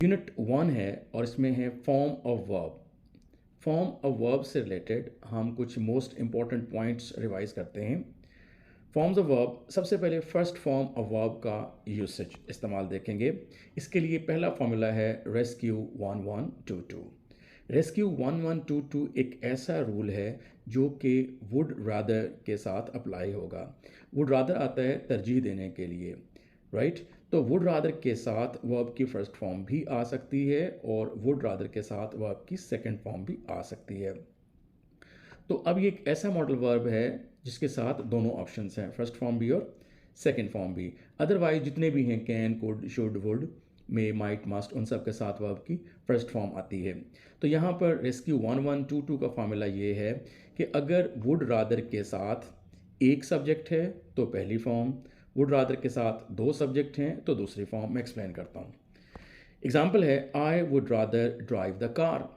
Unit 1 है और इसमें है form of verb. Form of verb से रिलेटेड हम कुछ मोस्ट इंपॉर्टेंट पॉइंट्स रिवाइज करते हैं। फॉर्म्स ऑफ वर्ब, सबसे पहले फर्स्ट फॉर्म ऑफ वर्ब का यूसेज इस्तेमाल देखेंगे। इसके लिए पहला फॉर्मूला है रेस्क्यू 1122। रेस्क्यू 1122 एक ऐसा रूल है जो कि वुड रादर के साथ अप्लाई होगा। वुड रादर आता है तरजीह देने के लिए, राइट? तो वुड रादर के साथ वर्ब की फर्स्ट फॉर्म भी आ सकती है और वुड रादर के साथ वर्ब की सेकंड फॉर्म भी आ सकती है। तो अब ये एक ऐसा मॉडल वर्ब है जिसके साथ दोनों ऑप्शंस हैं, फर्स्ट फॉर्म भी और सेकंड फॉर्म भी। अदरवाइज जितने भी हैं, can, could, should, would, may, might, must, उन सब के साथ वर्ब की फर्स्ट फॉर्म आती है। तो यहाँ पर रेस्क्यू 1122 का फॉर्मूला ये है कि अगर वुड रादर के साथ एक सब्जेक्ट है तो पहली फॉर्म, वुड रादर के साथ दो सब्जेक्ट हैं तो दूसरी फॉर्म। मैं एक्सप्लेन करता हूँ। एग्जाम्पल है I would rather drive the car.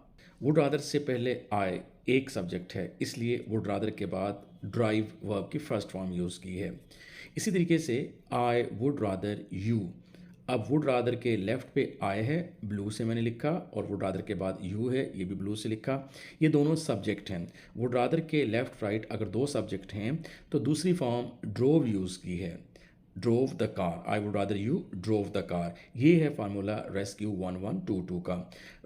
Would rather से पहले आई एक सब्जेक्ट है, इसलिए वुड रादर के बाद ड्राइव वर्ब की फर्स्ट फॉर्म यूज़ की है। इसी तरीके से आई वुड रादर यू। अब वुड रादर के लेफ्ट पे आई है, ब्लू से मैंने लिखा, और वुड रादर के बाद यू है, ये भी ब्लू से लिखा। ये दोनों सब्जेक्ट हैं। वुड रादर के लेफ्ट राइट अगर दो सब्जेक्ट हैं तो दूसरी फॉर्म ड्रोव यूज़ की है, drove the car. I would rather you drove the car. ये है फार्मूला रेस्क्यू 1122 का।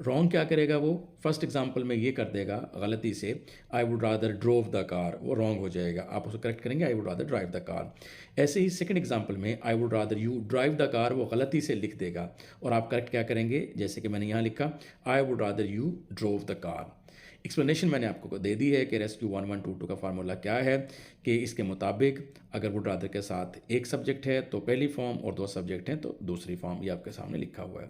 रॉन्ग क्या करेगा वो? फर्स्ट एग्जांपल में ये कर देगा गलती से I would rather drove the car, वो रॉन्ग हो जाएगा। आप उसको करेक्ट करेंगे I would rather drive the car. ऐसे ही सेकंड एग्जांपल में I would rather you drive the car, वो गलती से लिख देगा और आप करेक्ट क्या करेंगे, जैसे कि मैंने यहाँ लिखा I would rather you drove the car. Explanation मैंने आपको दे दी है कि रेस्क्यू 1122 का फार्मूला क्या है, कि इसके मुताबिक अगर वुड रादर के साथ एक सब्जेक्ट है तो पहली फॉर्म और दो सब्जेक्ट हैं तो दूसरी फॉर्म। ये आपके सामने लिखा हुआ है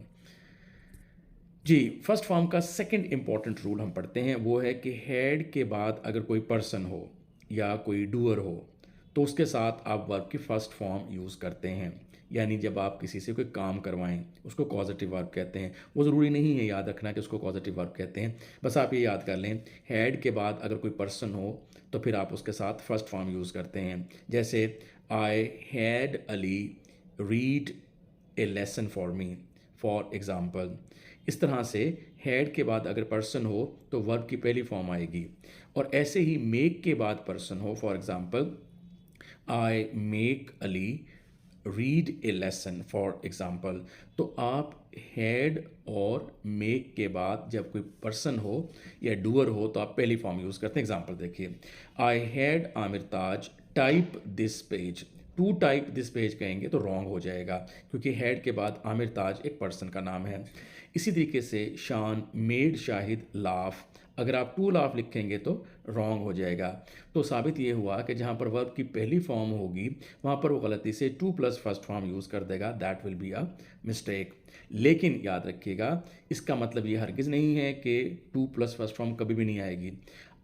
जी। फर्स्ट फॉर्म का सेकंड इंपॉर्टेंट रूल हम पढ़ते हैं, वो है कि हेड के बाद अगर कोई पर्सन हो या कोई डूअर हो तो उसके साथ आप वर्ब की फर्स्ट फॉर्म यूज़ करते हैं। यानी जब आप किसी से कोई काम करवाएं उसको कॉजेटिव वर्ब कहते हैं। वो ज़रूरी नहीं है याद रखना कि उसको कॉजेटिव वर्ब कहते हैं, बस आप ये याद कर लें हेड के बाद अगर कोई पर्सन हो तो फिर आप उसके साथ फर्स्ट फॉर्म यूज़ करते हैं। जैसे I had Ali read A lesson for me, for example. इस तरह से हैड के बाद अगर पर्सन हो तो वर्ब की पहली फॉर्म आएगी। और ऐसे ही मेक के बाद पर्सन हो, for example I make Ali read A lesson for example. तो आप हैड और मेक के बाद जब कोई पर्सन हो या डूअर हो तो आप पहली फॉर्म यूज़ करते हैं। एग्जाम्पल देखिए, I had Aamir Taj type this page. To type this page कहेंगे तो रॉन्ग हो जाएगा क्योंकि हैड के बाद आमिर ताज एक पर्सन का नाम है। इसी तरीके से शान मेड शाहिद लाफ, अगर आप टू लाफ लिखेंगे तो रॉन्ग हो जाएगा। तो साबित ये हुआ कि जहाँ पर वर्ब की पहली फॉर्म होगी वहाँ पर वो गलती से to plus first form use कर देगा, that will be a mistake. लेकिन याद रखिएगा इसका मतलब ये हरगिज़ नहीं है कि टू प्लस फर्स्ट फॉर्म कभी भी नहीं आएगी।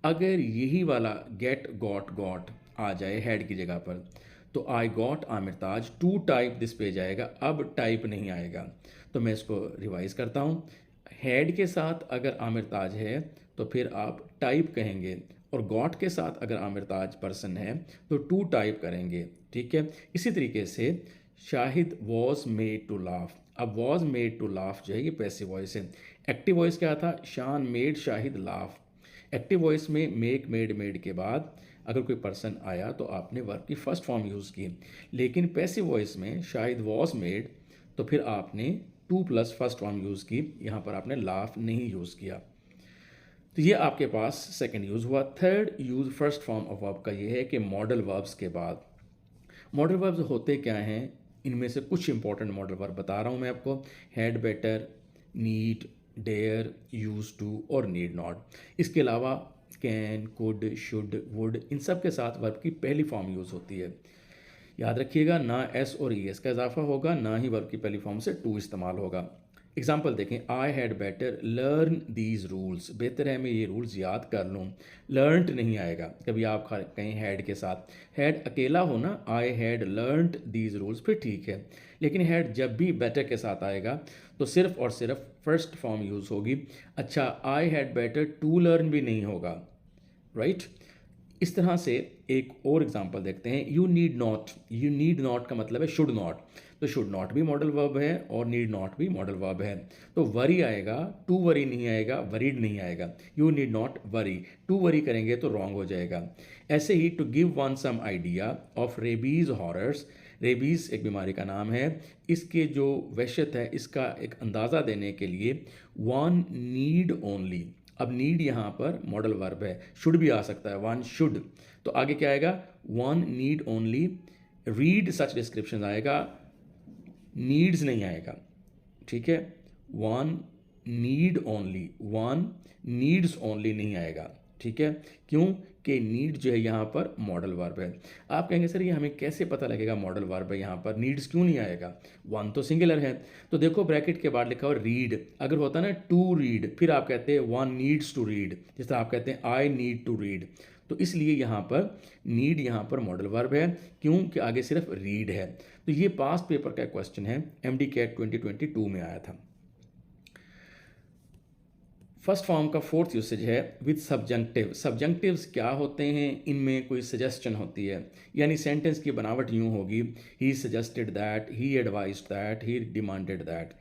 अगर यही वाला गेट गॉट गॉट आ जाए हेड की जगह पर तो I got Aamir Taj to type this page आएगा, अब टाइप नहीं आएगा। तो मैं इसको रिवाइज करता हूँ। हेड के साथ अगर आमिर ताज है तो फिर आप टाइप कहेंगे, और गॉट के साथ अगर आमिर ताज पर्सन है तो टू टाइप करेंगे, ठीक है। इसी तरीके से Shahid was made to laugh. अब वॉज मेड टू लाफ जो है ये पैसिव वॉइस है। एक्टिव वॉइस क्या था? Shaan made Shahid laugh. Active voice में मेक, मेड, मेड के बाद अगर कोई पर्सन आया तो आपने वर्ब की फर्स्ट फॉर्म यूज़ की। लेकिन पैसिव वॉइस में शाहिद वॉज मेड तो फिर आपने to plus first form use की, यहाँ पर आपने लाफ नहीं यूज़ किया। तो ये आपके पास सेकंड यूज़ हुआ। Third use first form of verb का ये है कि मॉडल वर्ब्स के बाद। मॉडल वर्ब्स होते क्या हैं, इनमें से कुछ इंपॉर्टेंट मॉडल वर्ब बता रहा हूँ मैं आपको। Had better, need, dare, use to और नीड नॉट। इसके अलावा कैन, कुड, शुड, वुड, इन सब के साथ वर्ब की पहली फॉर्म यूज़ होती है। याद रखिएगा ना एस और ई एस का इजाफा होगा, ना ही वर्ब की पहली फॉर्म से टू इस्तेमाल होगा। एग्जाम्पल देखें, आई had better learn these rules. बेहतर है मैं ये रूल्स याद कर लूँ। लर्नड नहीं आएगा कभी आप कहीं हैड के साथ। हैड अकेला हो ना, I had learned these rules, फिर ठीक है। लेकिन हैड जब भी बेटर के साथ आएगा तो सिर्फ और सिर्फ फर्स्ट फॉर्म यूज़ होगी। अच्छा, I had better to learn भी नहीं होगा, राइट। इस तरह से एक और एग्जांपल देखते हैं। You need not. You need not का मतलब है शुड नॉट। तो शुड नॉट भी मॉडल वर्ब है और नीड नॉट भी मॉडल वर्ब है। तो वरी आएगा, टू वरी नहीं आएगा, वरीड नहीं आएगा। You need not worry, to worry करेंगे तो रॉन्ग हो जाएगा। ऐसे ही to give one some idea of rabies horrors, rabies एक बीमारी का नाम है, इसके जो वहशत है इसका एक अंदाज़ा देने के लिए वन नीड ओनली। अब नीड यहाँ पर मॉडल वर्ब है, शुड भी आ सकता है, वन शुड। तो आगे क्या आएगा, वन नीड ओनली रीड सच डिस्क्रिप्शन आएगा, नीड्स नहीं आएगा। ठीक है, one need only, one needs only नहीं आएगा। ठीक है, क्यों कि नीड जो है यहाँ पर मॉडल वर्ब है। आप कहेंगे सर ये हमें कैसे पता लगेगा मॉडल वर्ब है, यहाँ पर नीड्स क्यों नहीं आएगा, वन तो सिंगुलर है। तो देखो ब्रैकेट के बाद लिखा हो रीड, अगर होता ना टू रीड, फिर आप कहते हैं वन नीड्स टू रीड, जिस तरह आप कहते हैं आई नीड टू रीड। तो इसलिए यहाँ पर नीड यहाँ पर मॉडल वर्ब है, क्योंकि आगे सिर्फ रीड है। तो ये पास्ट पेपर का क्वेश्चन है, एमडी कैट 2022 में आया था। फर्स्ट फॉर्म का फोर्थ यूसेज है विद सब्जंक्टिव। सब्जंक्टिव्स क्या होते हैं, इनमें कोई सजेस्शन होती है, यानी सेंटेंस की बनावट यूँ होगी, he suggested that, he advised that, he demanded that.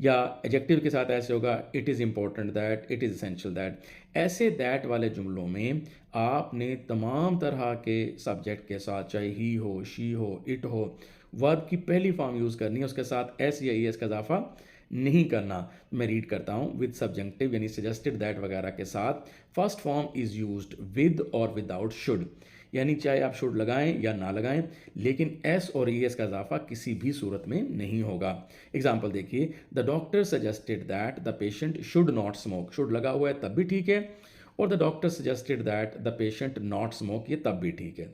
या एडजेक्टिव के साथ ऐसे होगा, it is important that, it is essential that. ऐसे दैट वाले जुमलों में आपने तमाम तरह के सब्जेक्ट के साथ, चाहे ही हो, शी हो, इट हो, वर्ब की पहली फॉर्म यूज़ करनी है, उसके साथ एस या ई एस का इजाफा नहीं करना। मैं रीड करता हूँ, विद सब्जेक्टिव यानी सजेस्टेड दैट वगैरह के साथ first form is used with और विदाउट शुड, यानी चाहे आप शुड लगाएं या ना लगाएं, लेकिन एस और ई एस का इजाफा किसी भी सूरत में नहीं होगा। एग्जाम्पल देखिए, the doctor suggested that the patient should not smoke, should लगा हुआ है तब भी ठीक है, और the doctor suggested that the patient not smoke, ये तब भी ठीक है।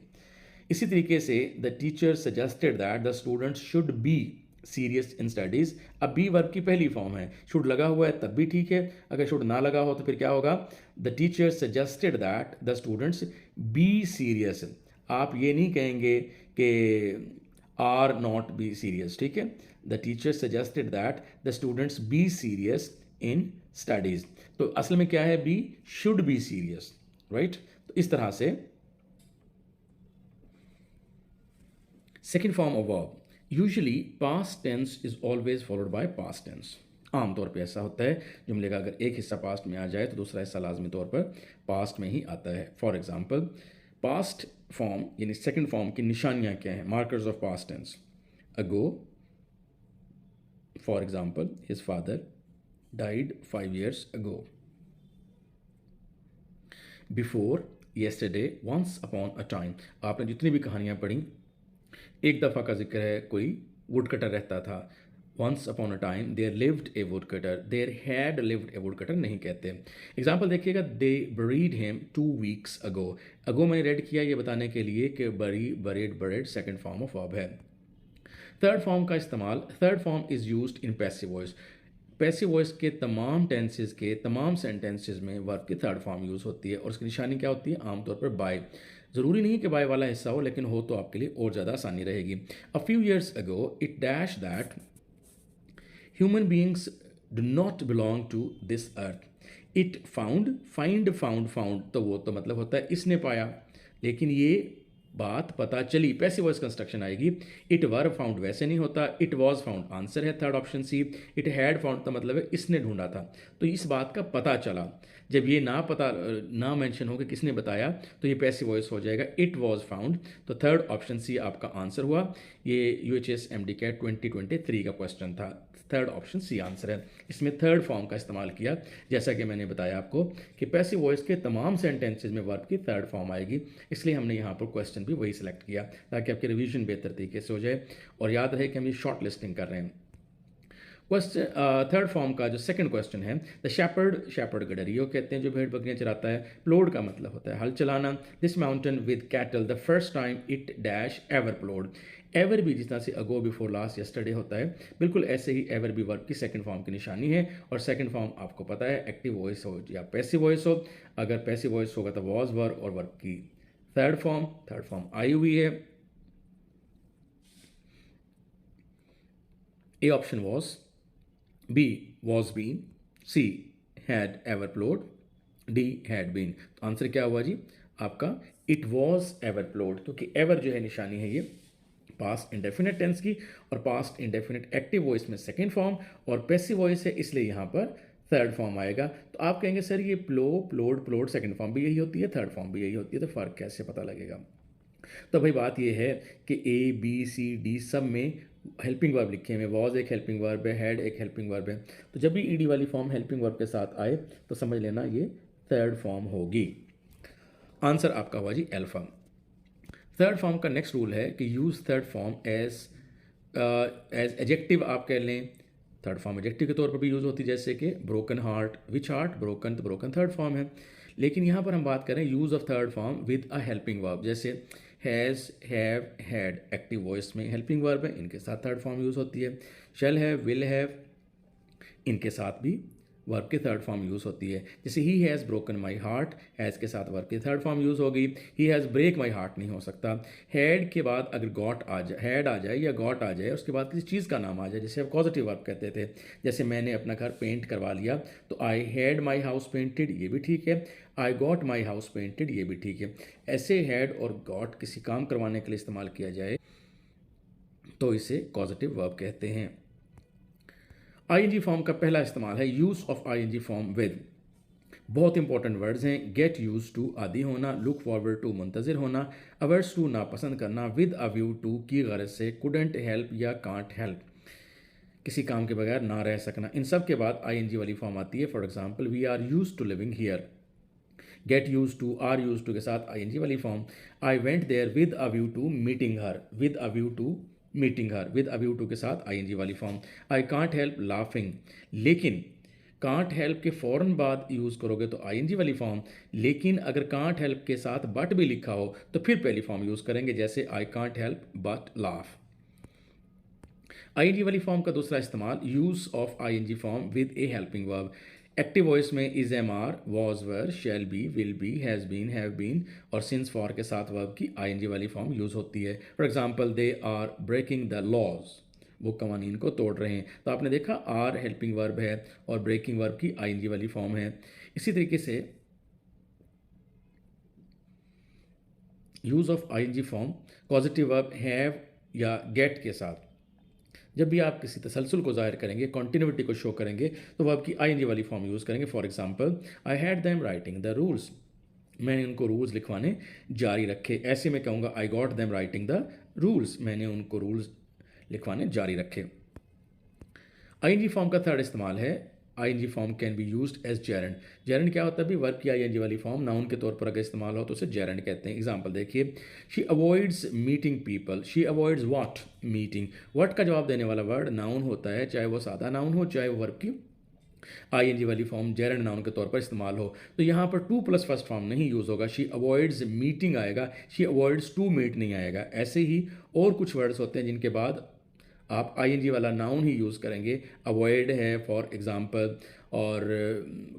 इसी तरीके से the teacher suggested that the student should be serious in studies. अब बी वर्ब की पहली फॉर्म है, शुड लगा हुआ है तब भी ठीक है, अगर शुड ना लगा हो तो फिर क्या होगा, the teacher suggested that the students be serious. आप ये नहीं कहेंगे कि आर नॉट बी सीरियस, ठीक है, the teacher suggested that the students be serious in studies. तो असल में क्या है, be should be serious, right. तो इस तरह से second form of verb, usually past tense is always followed by past tense. आमतौर पे ऐसा होता है, जुमले का अगर एक हिस्सा पास्ट में आ जाए तो दूसरा हिस्सा लाजमी तौर पर पास्ट में ही आता है। फॉर एग्जांपल, पास्ट फॉर्म यानी सेकंड फॉर्म की निशानियां क्या हैं, markers of past tense. Ago, for example, his father died 5 years ago. Before, yesterday, once upon a time. आपने जितनी भी कहानियां पढ़ी, एक दफ़ा का जिक्र है, कोई वुड कटर रहता था, once upon a time there lived a wood cutter, there had lived a wood cutter नहीं कहते। एग्जाम्पल देखिएगा, they buried him 2 weeks ago. Ago मैंने रेड किया ये बताने के लिए कि bury, buried, buried second form of verb है। थर्ड फॉर्म का इस्तेमाल, third form is used in passive voice. Passive voice के तमाम टेंसेज के तमाम सेंटेंसेज में वर्ब की थर्ड फॉर्म यूज़ होती है, और उसकी निशानी क्या होती है, आमतौर पर बाय। ज़रूरी नहीं कि बाय वाला हिस्सा हो, लेकिन हो तो आपके लिए और ज़्यादा आसानी रहेगी। A few years ago it dash that human beings do not belong to this earth. It found, find, found, found, तो वो तो मतलब होता है इसने पाया, लेकिन ये बात पता चली, पैसिव वॉइस कंस्ट्रक्शन आएगी। इट वर फाउंड वैसे नहीं होता, इट वॉज फाउंड आंसर है third option C. It had found का मतलब है इसने ढूंढा था, तो इस बात का पता चला। जब ये ना पता ना मेंशन हो कि किसने बताया, तो ये पैसिव वॉइस हो जाएगा, इट वॉज फाउंड। तो थर्ड ऑप्शन सी आपका आंसर हुआ। ये यूएचएस एमडी कैट 2023 का क्वेश्चन था, थर्ड ऑप्शन सी आंसर है। इसमें थर्ड फॉर्म का इस्तेमाल किया, जैसा कि मैंने बताया आपको कि पैसिव वॉइस के तमाम सेंटेंसेज में वर्ब की थर्ड फॉर्म आएगी, इसलिए हमने यहाँ पर क्वेश्चन भी वही सिलेक्ट किया ताकि आपकी रिवीजन बेहतर तरीके से हो जाए और याद रहे कि हम ये शॉर्ट लिस्टिंग कर रहे हैं। क्वेश्चन थर्ड फॉर्म का जो सेकंड क्वेश्चन है, द शेपर्ड, शेपर्ड गडरियो कहते हैं जो भेड़ बकरियां चराता है। प्लोड का मतलब होता है हल चलाना। This mountain with cattle the first time it dash ever प्लोड। Ever भी जिस तरह से अगो, बिफोर, लास्ट, यस्टरडे होता है, बिल्कुल ऐसे ही एवर भी वर्ब की सेकंड फॉर्म की निशानी है। और सेकंड फॉर्म आपको पता है, एक्टिव वॉइस हो या पैसिव वॉइस हो। अगर पैसिव वॉइस होगा तो वॉज वर्ब और वर्ब की थर्ड फॉर्म आई हुई है। A option was, B was been, C had ever plowed, D had been. तो आंसर क्या हुआ जी आपका, इट वॉज एवर प्लोड, क्योंकि एवर जो है निशानी है ये पास्ट इंडेफिनिट टेंस की, और पास्ट इंडेफिनिट एक्टिव वॉइस में सेकंड फॉर्म, और पैसिव वॉइस है इसलिए यहाँ पर थर्ड फॉर्म आएगा। तो आप कहेंगे सर ये प्लो, प्लोड, प्लोड सेकंड फॉर्म भी यही होती है, थर्ड फॉर्म भी यही होती है, तो फ़र्क कैसे पता लगेगा? तो भाई बात ये है कि ए बी सी डी सब में हेल्पिंग वर्ब लिखे हुए, वॉज एक हेल्पिंग वर्ब है, हैड एक हेल्पिंग वर्ब है, तो जब भी ईडी वाली फॉर्म हेल्पिंग वर्ब के साथ आए तो समझ लेना ये थर्ड फॉर्म होगी। आंसर आपका हुआ जी अल्फा। थर्ड फॉर्म का नेक्स्ट रूल है कि use third form as adjective आप कह लें। थर्ड फॉर्म एजेक्टिव के तौर पर भी यूज़ होती है, जैसे कि broken heart, which heart, broken, तो ब्रोकन थर्ड फॉर्म है। लेकिन यहाँ पर हम बात करें use of third form with a helping verb, जैसे has, have, had active voice में हेल्पिंग वर्ब है, इनके साथ थर्ड फॉर्म यूज़ होती है। शैल हैव, विल हैव, इनके साथ भी वर्ब की थर्ड फॉर्म यूज़ होती है। जैसे ही has broken my heart, has के साथ वर्ब की थर्ड फॉर्म यूज़ होगी। He has break my heart नहीं हो सकता। हैड के बाद अगर गॉट आ जाए, हैड आ जाए या गॉट आ जाए, उसके बाद किसी चीज़ का नाम आ जाए, जैसे पॉजिटिव वर्ब कहते थे, जैसे मैंने अपना घर पेंट करवा लिया, तो I had my house painted, ये भी ठीक है। I got my house painted, ये भी ठीक है। ऐसे हैड और गॉट किसी काम करवाने के लिए इस्तेमाल किया जाए तो इसे पॉजिटिव वर्ब कहते हैं। आईएनजी फॉर्म का पहला इस्तेमाल है use of ING form with. बहुत इंपॉर्टेंट वर्ड्स हैं, गेट यूज टू आदि होना, लुक फॉरवर्ड टू मुंतज़िर होना, अवर्स टू नापसंद करना, विद अ व्यू टू की गरज से, कुडेंट हेल्प या कांट हेल्प किसी काम के बगैर ना रह सकना। इन सब के बाद आईएनजी वाली फॉर्म आती है। For example we are use to living here, gate use to, are use to के साथ आईएनजी वाली form. I went there with a view to meeting her, with a view to meeting her, with a view to के साथ ING वाली form. I can't help laughing, लेकिन can't help के फ़ौरन बाद यूज़ करोगे तो आईएनजी वाली फॉर्म, लेकिन अगर कांट हेल्प के साथ बट भी लिखा हो तो फिर पहली फॉर्म यूज़ करेंगे, जैसे I can't help but laugh. ING वाली फॉर्म का दूसरा इस्तेमाल use of ING form with A helping verb. Active voice में is, M, are, was, were, shall be, will be, has been, have been और since for के साथ verb की ING वाली फॉर्म यूज़ होती है। For example they are breaking the laws, वो कवानीन को तोड़ रहे हैं। तो आपने देखा आर हेल्पिंग वर्ब है और ब्रेकिंग वर्ब की आईएनजी वाली फॉर्म है। इसी तरीके से use of ING form positive verb have या गेट के साथ जब भी आप किसी तसलसल को ज़ाहिर करेंगे, कॉन्टिन्यूटी को शो करेंगे, तो वर्ब की आईएनजी वाली फॉर्म यूज़ करेंगे। For example I had them writing the rules, मैंने उनको रूल्स लिखवाने जारी रखे। ऐसे में कहूँगा I got them writing the rules, मैंने उनको रूल्स लिखवाने जारी रखे। आईएनजी फॉर्म का थर्ड इस्तेमाल है ING form can be used as gerund. Gerund क्या होता है? भी वर्ब की आईएनजी वाली फॉर्म नाउन के तौर पर अगर इस्तेमाल हो तो उसे जेरेंड कहते हैं। एग्जांपल देखिए, she avoids meeting people, she avoids what? Meeting. What का जवाब देने वाला वर्ड नाउन होता है, चाहे वो सादा नाउन हो चाहे वो वर्ब की आईएनजी वाली फॉर्म जेरेंड नाउन के तौर पर इस्तेमाल हो। तो यहाँ पर टू प्लस फर्स्ट फॉर्म नहीं यूज़ होगा, शी अवॉइड्स मीटिंग आएगा, शी अवॉइड्स टू मीट नहीं आएगा। ऐसे ही और कुछ वर्ड्स होते हैं जिनके बाद आप आईएनजी वाला नाउन ही यूज़ करेंगे। अवॉइड है फॉर एग्जांपल, और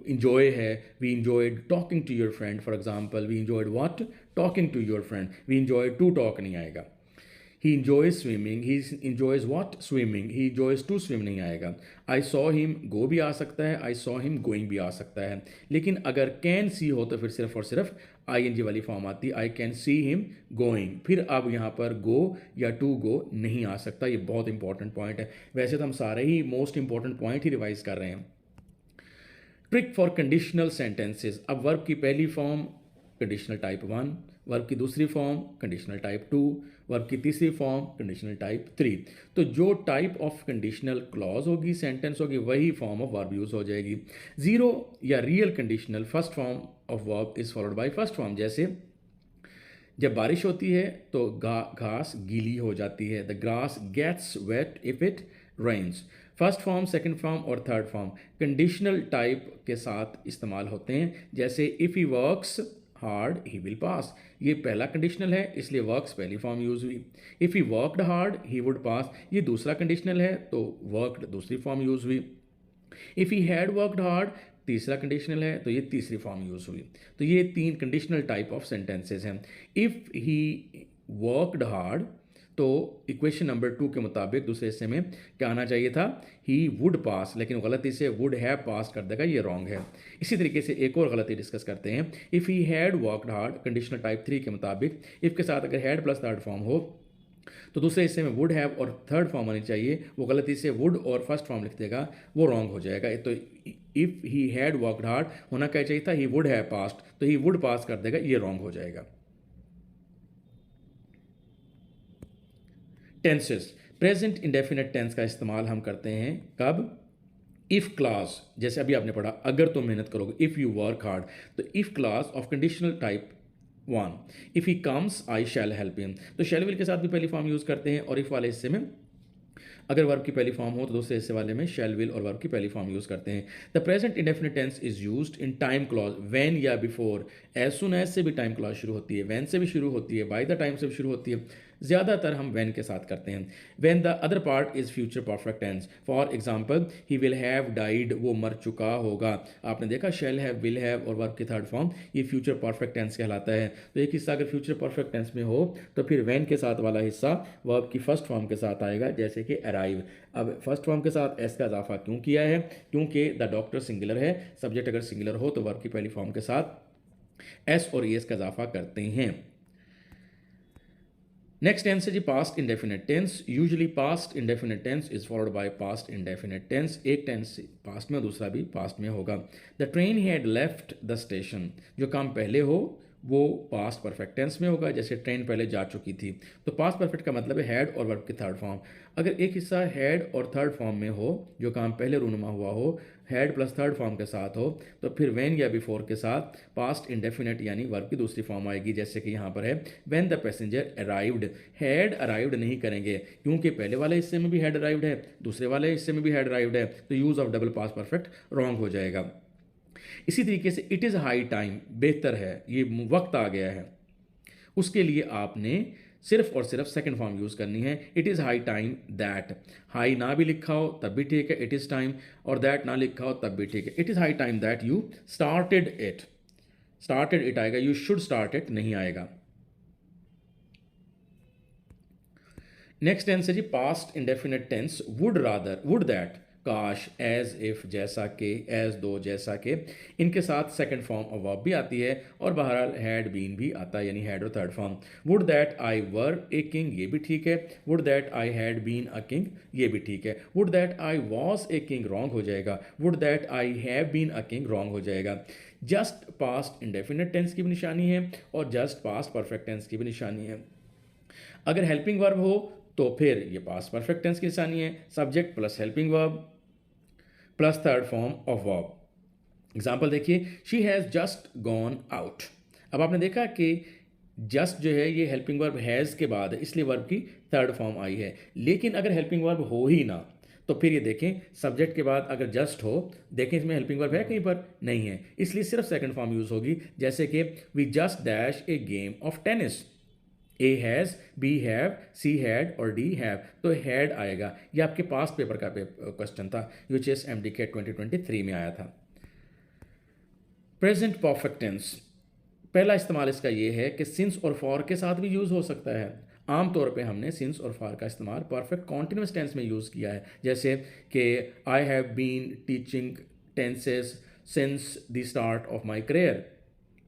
इंजॉय है, we enjoyed talking to your friend. For example we enjoyed what? Talking to your friend. We enjoyed to talk नहीं आएगा। He enjoys swimming, he enjoys what? Swimming. He enjoys to swim नहीं आएगा। आई saw him go भी आ सकता है, आई saw him going भी आ सकता है। लेकिन अगर कैन सी हो तो फिर सिर्फ और सिर्फ आईएनजी वाली फॉर्म आती है, I can see him going. फिर अब यहाँ पर गो या टू गो नहीं आ सकता। ये बहुत इंपॉर्टेंट पॉइंट है। वैसे तो हम सारे ही मोस्ट इंपॉर्टेंट पॉइंट ही रिवाइज कर रहे हैं। Trick for conditional sentences. अब वर्ब की पहली फॉर्म कंडीशनल टाइप 1, वर्ब की दूसरी फॉर्म कंडीशनल टाइप 2, वर्ब की तीसरी फॉर्म कंडीशनल टाइप 3। तो जो टाइप ऑफ कंडीशनल क्लॉज होगी, सेंटेंस होगी, वही फॉर्म ऑफ वर्ब यूज हो जाएगी। जीरो या real conditional first form of verb is followed by first form. जैसे जब बारिश होती है तो घास गीली हो जाती है, the grass gets wet if it rains. First form, second form और थर्ड फॉर्म कंडीशनल टाइप के साथ इस्तेमाल होते हैं। जैसे if he works hard he will pass, ये पहला कंडीशनल है इसलिए वर्क्स पहली फॉर्म यूज हुई। If he worked hard he would pass, ये दूसरा कंडीशनल है तो वर्कड दूसरी फॉर्म यूज हुई। If he had worked hard तीसरा कंडीशनल है तो ये तीसरी फॉर्म यूज हुई। तो ये तीन कंडीशनल टाइप ऑफ सेंटेंसेस हैं। इफ़ ही वर्कड हार्ड तो इक्वेशन नंबर 2 के मुताबिक दूसरे हिस्से में क्या आना चाहिए था? ही वुड पास, लेकिन गलती से वुड हैव पास कर देगा, ये रॉन्ग है। इसी तरीके से एक और गलती डिस्कस करते हैं। If he had worked hard conditional type 3 के मुताबिक इफ़ के साथ अगर हैड प्लस थर्ड फॉर्म हो तो दूसरे हिस्से में वुड हैव और थर्ड फॉर्म आनी चाहिए, वो गलती से वुड और फर्स्ट फॉर्म लिख देगा, वो रॉन्ग हो जाएगा। तो if he had worked hard होना क्या चाहिए था, ही वुड हैव पास्ट, तो ही वुड पास कर देगा, ये रॉन्ग हो जाएगा। टेंसेस, प्रेजेंट इंडेफिनिट टेंस का इस्तेमाल हम करते हैं कब, इफ़ क्लास, जैसे अभी आपने पढ़ा अगर तुम मेहनत करोगे, इफ़ यू वर्क हार्ड, तो if class of conditional type 1, if he comes I shell help him, तो शैल विल के साथ भी पहली फॉर्म यूज़ करते हैं, और इफ़ वाले हिस्से में अगर वर्ब की पहली फॉर्म हो तो दूसरे हिस्से वाले में शैल विल और वर्ब की पहली फॉर्म यूज़ करते हैं। The present indefinite tense is used in time clause when या बिफोर, एज सुन एज से भी टाइम क्लॉज शुरू होती है, व्हेन से भी शुरू होती है, बाय द टाइम से भी शुरू होती है, ज़्यादातर हम व्हेन के साथ करते हैं। When the other part is future perfect tense, for example he will have died, वो मर चुका होगा। आपने देखा शैल हैव, विल हैव और वर्ब की थर्ड फॉर्म ये फ्यूचर परफेक्ट टेंस कहलाता है। तो एक हिस्सा अगर फ्यूचर परफेक्ट टेंस में हो तो फिर व्हेन के साथ वाला हिस्सा वर्ब की फर्स्ट फॉर्म के साथ आएगा, जैसे कि अराइव। अब फर्स्ट फॉर्म के साथ एस का इजाफा क्यों किया है, क्योंकि द डॉक्टर सिंगुलर है, सब्जेक्ट अगर सिंगुलर हो तो वर्ब की पहली फॉर्म के साथ एस और एस का इजाफा करते हैं। नेक्स्ट टेंस है जी past indefinite tense. Usually past indefinite tense is followed by past indefinite tense, एक टेंस पास्ट में दूसरा भी पास्ट में होगा। The train had left the station, जो काम पहले हो वो पास्ट परफेक्ट टेंस में होगा, जैसे ट्रेन पहले जा चुकी थी। तो पास्ट परफेक्ट का मतलब है हैड और वर्ब की थर्ड फॉर्म। अगर एक हिस्सा हैड और थर्ड फॉर्म में हो, जो काम पहले रूनुमा हुआ हो, हैड प्लस थर्ड फॉर्म के साथ हो, तो फिर व्हेन या बिफोर के साथ पास्ट इंडेफिनिट यानी वर्ब की दूसरी फॉर्म आएगी, जैसे कि यहाँ पर है when the passenger arrived. Had arrived नहीं करेंगे क्योंकि पहले वाले हिस्से में भी हैड अराइव्ड है, दूसरे वाले हिस्से में भी हैड अराइव्ड है, तो use of double past perfect wrong हो जाएगा। इसी तरीके से इट इज़ हाई टाइम, बेहतर है, ये वक्त आ गया है, उसके लिए आपने सिर्फ और सिर्फ सेकंड फॉर्म यूज़ करनी है, it is high time that. High ना भी लिखा हो तब भी ठीक है, इट इज़ टाइम, और दैट ना लिखा हो तब भी ठीक है। It is high time that you started it, started it आएगा, यू शुड स्टार्ट इट नहीं आएगा। नेक्स्ट टेंस है जी past indefinite tense, would rather, would that, काश, एज इफ जैसा के, एज दो जैसा के, इनके साथ सेकंड फॉर्म ऑफ वर्ब भी आती है, और बहरहाल हैड बीन भी आता है, यानी हैड और third form. Would that I were a king, ये भी ठीक है। Would that I had been a king, ये भी ठीक है। Would that I was a king wrong हो जाएगा। Would that I have been a king wrong हो जाएगा। जस्ट पास्ट इंडेफिनिट टेंस की भी निशानी है और जस्ट पास्ट परफेक्ट टेंस की भी निशानी है। अगर हेल्पिंग वर्ब हो तो फिर ये पास्ट परफेक्ट टेंस की निशानी है, subject plus helping verb plus third form of verb. Example देखिए, she has just gone out. अब आपने देखा कि जस्ट जो है ये हेल्पिंग वर्ब हैज़ के बाद है, इसलिए वर्ब की थर्ड फॉर्म आई है। लेकिन अगर हेल्पिंग वर्ब हो ही ना तो फिर ये देखें सब्जेक्ट के बाद अगर जस्ट हो, देखें इसमें हेल्पिंग वर्ब है कहीं पर, नहीं है, इसलिए सिर्फ सेकंड फॉर्म यूज़ होगी, जैसे कि we just dash a game of tennis. A has, B have, C had और डी हैव, तो हैड आएगा। ये आपके पास पेपर का क्वेश्चन था, यूएचएस एमडीके 2023 में आया था। प्रेजेंट परफेक्ट टेंस, पहला इस्तेमाल इसका ये है कि सिंस और फॉर के साथ भी यूज़ हो सकता है। आमतौर पे हमने सिंस और फॉर का इस्तेमाल परफेक्ट कॉन्टिन्यूस टेंस में यूज़ किया है, जैसे कि I have been teaching tenses since the start of my career,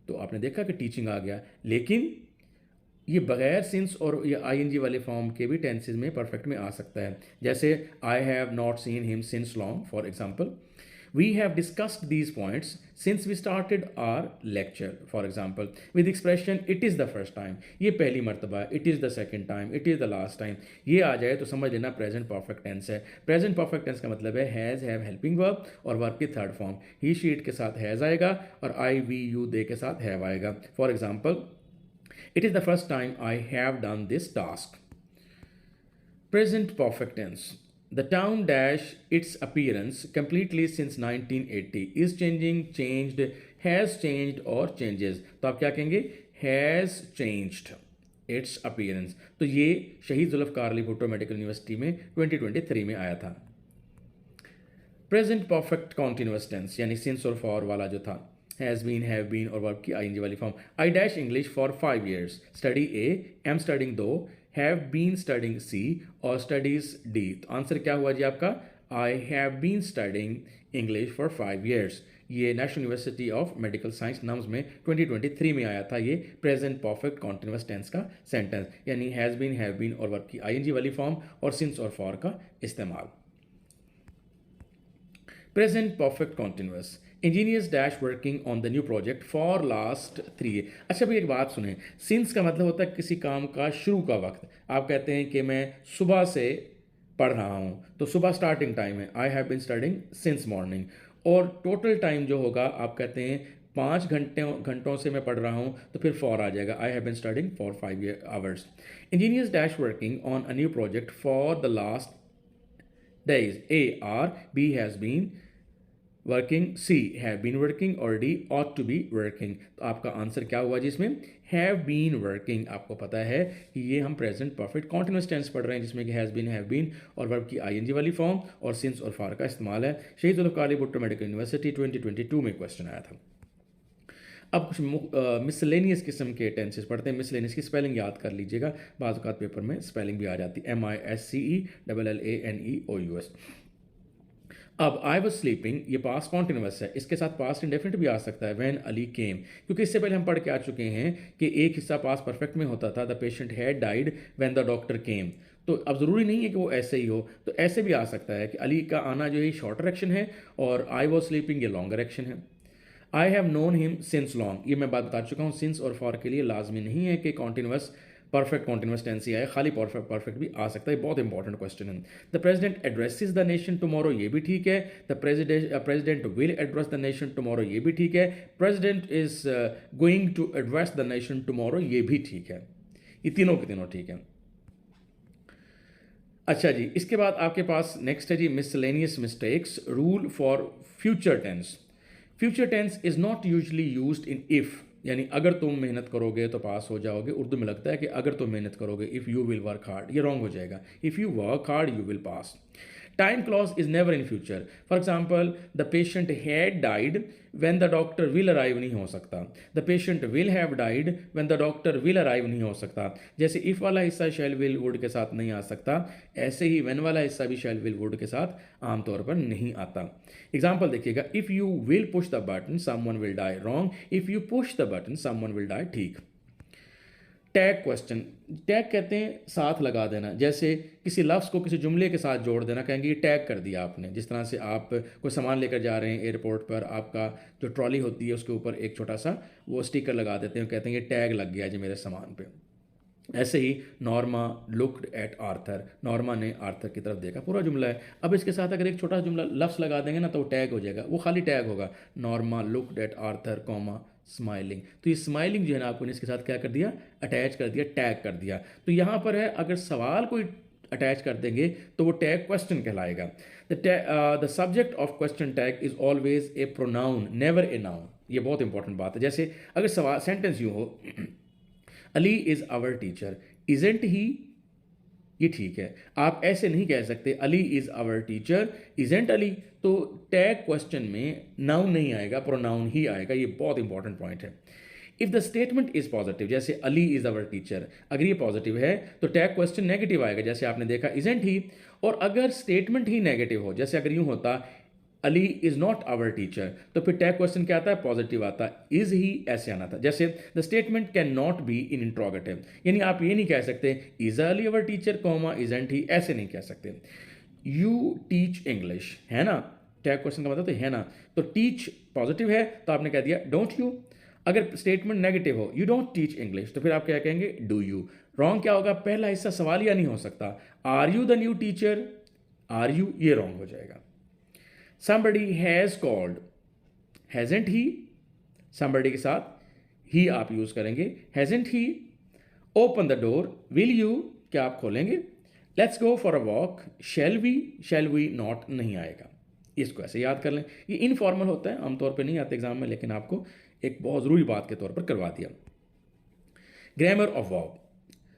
तो आपने देखा कि टीचिंग आ गया। लेकिन ये बगैर सिंस और ये आईएनजी वाले फॉर्म के भी टेंसेज में परफेक्ट में आ सकता है, जैसे I have not seen him since long, for example we have discussed these points since we started our lecture, for example with expression it is the first time, ये पहली मरतबा, it is the second time, it is the last time, ये आ जाए तो समझ लेना present perfect tense है। प्रेजेंट परफेक्ट टेंस का मतलब है हैज़, हैव, हेल्पिंग वर्ब और वर्ब की third form, he she it के साथ हैज़ आएगा और आई वी यू दे के साथ हैव आएगा। For example it is the first time I have done this task. Present perfect tense. The town dash its appearance completely since 1980 is changing, changed, has changed or changes. तो आप क्या कहेंगे, has changed its appearance। तो ये Shaheed Zulfikar Ali Bhutto medical university में 2023 में आया था। प्रेजेंट परफेक्ट कॉन्टिन्यूस टेंस यानी सिंस और फॉर वाला जो था, हैज़ बीन, हैव बीन और वर्ब की आईएनजी वाली form. I dash English for 5 years, study A, am studying 2, have been studying C और स्टडीज डी। तो आंसर क्या हुआ जी आपका, I have been studying English for 5 years। ये national university of medical science nums में 2023 में आया था ये प्रेजेंट परफेक्ट कॉन्टिन्यूस टेंस का सेंटेंस, यानी हैज़ बीन, हैव बीन और वर्ब की आईएनजी वाली फॉर्म और सिंस और फॉर का इस्तेमाल। Present perfect continuous, engineers dash working on the new project for last 3 years। अच्छा भाई एक बात सुने, सिंस का मतलब होता है किसी काम का शुरू का वक्त। आप कहते हैं कि मैं सुबह से पढ़ रहा हूँ, तो सुबह स्टार्टिंग टाइम है, आई have been studying since morning. और टोटल टाइम जो होगा आप कहते हैं 5 घंटों से मैं पढ़ रहा हूँ, तो फिर फॉर आ जाएगा, I have been studying for 5 hours। Engineers dash working on a new project for the last days, A are, B has been working, C have been working और D ought to be working. तो आपका answer क्या हुआ जिसमें have been working. आपको पता है कि ये हम प्रेजेंट परफेक्ट कॉन्टिन्यूस टेंस पढ़ रहे हैं जिसमें कि हैज़ बीन, हैव बीन और वर्ब की आईएनजी वाली फॉर्म और सिंस और फॉर का इस्तेमाल है। शहीद जुल्फ़िकार अली भुट्टो मेडिकल यूनिवर्सिटी 2022 में क्वेश्चन आया था। अब कुछ मिसलेनियस किस्म के टेंसेस पढ़ते हैं। मिसलेनियस की स्पेलिंग याद कर लीजिएगा, बाज़ औक़ात पेपर में स्पेलिंग भी आ जाती है, MISCELLANEOUS। अब आई वॉज स्लीपिंग, ये पास्ट कॉन्टिन्यूस है, इसके साथ पास्ट इंडेफिनिट भी आ सकता है, व्हेन अली केम, क्योंकि इससे पहले हम पढ़ के आ चुके हैं कि एक हिस्सा पास्ट परफेक्ट में होता था, the patient had died when the doctor केम। तो अब ज़रूरी नहीं है कि वो ऐसे ही हो, तो ऐसे भी आ सकता है कि अली का आना जो है शॉर्टर एक्शन है और आई वॉज स्लीपिंग ये लॉन्गर एक्शन है। I have known him since long, ये मैं बात बता चुका हूँ, सिंस और फॉर के लिए लाजमी नहीं है कि कॉन्टिन्यूस परफेक्ट कॉन्टिन्यूस टेंस ही आए, खाली परफेक्ट भी आ सकता है। बहुत इंपॉर्टेंट क्वेश्चन है। The president addresses the nation tomorrow, ये भी ठीक है। The president will address the nation tomorrow, ये भी ठीक है। President is going to address the nation tomorrow, ये भी ठीक है। ये तीनों के तीनों ठीक है। अच्छा जी, इसके बाद आपके पास नेक्स्ट है जी miscellaneous mistakes, rule for future tense. Future tense is not usually used in if, यानी अगर तुम मेहनत करोगे तो पास हो जाओगे। उर्दू में लगता है कि अगर तुम मेहनत करोगे, if you will work hard, ये रॉन्ग हो जाएगा, if you work hard you will pass. Time clause is never in future. For example, the patient had died when the doctor will arrive नहीं हो सकता। The patient will have died when the doctor will arrive नहीं हो सकता। जैसे if वाला हिस्सा शैल will would के साथ नहीं आ सकता, ऐसे ही व्हेन वाला हिस्सा भी शैल विल वुड के साथ आमतौर पर नहीं आता। एग्जाम्पल देखिएगा, if you will push the button someone will die, wrong. If you push the button someone will die, ठीक। टैग क्वेश्चन, टैग कहते हैं साथ लगा देना, जैसे किसी लफ्ज़ को किसी जुमले के साथ जोड़ देना, कहेंगे ये टैग कर दिया आपने। जिस तरह से आप कोई सामान लेकर जा रहे हैं एयरपोर्ट पर, आपका जो ट्रॉली होती है उसके ऊपर एक छोटा सा वो स्टिकर लगा देते हैं, कहते हैं ये टैग लग गया जी मेरे सामान पे। ऐसे ही Norma looked at Arthur, Norma ने आर्थर की तरफ देखा, पूरा जुमला है। अब इसके साथ अगर एक छोटा जुमला लफ्ज़ लगा देंगे ना तो वो टैग हो जाएगा, वो खाली टैग होगा, Norma looked at Arthur comma smiling. तो ये स्माइलिंग जो है ना आपको इसके साथ क्या कर दिया, अटैच कर दिया, टैग कर दिया। तो यहाँ पर है अगर सवाल कोई अटैच कर देंगे तो वो टैग क्वेश्चन कहलाएगा। The subject of question tag is always a pronoun, never a noun. ये बहुत इंपॉर्टेंट बात है। जैसे अगर सवाल सेंटेंस यूँ हो, Ali is our teacher, isn't he, ये ठीक है। आप ऐसे नहीं कह सकते Ali is our teacher isn't Ali, तो टैग क्वेश्चन में नाउन नहीं आएगा, प्रोनाउन ही आएगा। ये बहुत इंपॉर्टेंट पॉइंट है। If the statement is positive, जैसे अली इज़ आवर टीचर, अगर ये पॉजिटिव है तो टैग क्वेश्चन नेगेटिव आएगा, जैसे आपने देखा इजेंट ही। और अगर स्टेटमेंट ही नेगेटिव हो, जैसे अगर यूँ होता Ali is not our teacher, तो फिर टैग क्वेश्चन क्या आता है, पॉजिटिव आता है, इज़ ही ऐसे आना था। जैसे the statement can not be in interrogative, यानी आप ये नहीं कह सकते is Ali our teacher comma isn't he, ऐसे नहीं कह सकते। यू टीच इंग्लिश, है ना, टैग क्वेश्चन का मतलब तो है ना, तो टीच पॉजिटिव है तो आपने कह दिया डोंट यू। अगर स्टेटमेंट नेगेटिव हो, यू डोंट टीच इंग्लिश, तो फिर आप क्या कहेंगे, डू यू। रॉन्ग क्या होगा, पहला हिस्सा सवालिया नहीं हो सकता, are you the new teacher, are you, ये रॉन्ग हो जाएगा। Somebody has called, hasn't he, somebody के साथ ही आप यूज करेंगे, hasn't he। open the door, will you, क्या आप खोलेंगे। let's go for a walk, shall we not नहीं आएगा। इसको ऐसे याद कर लें, ये इनफॉर्मल होता है, आमतौर पे नहीं आता एग्जाम में, लेकिन आपको एक बहुत ज़रूरी बात के तौर पर करवा दिया। Grammar of verb,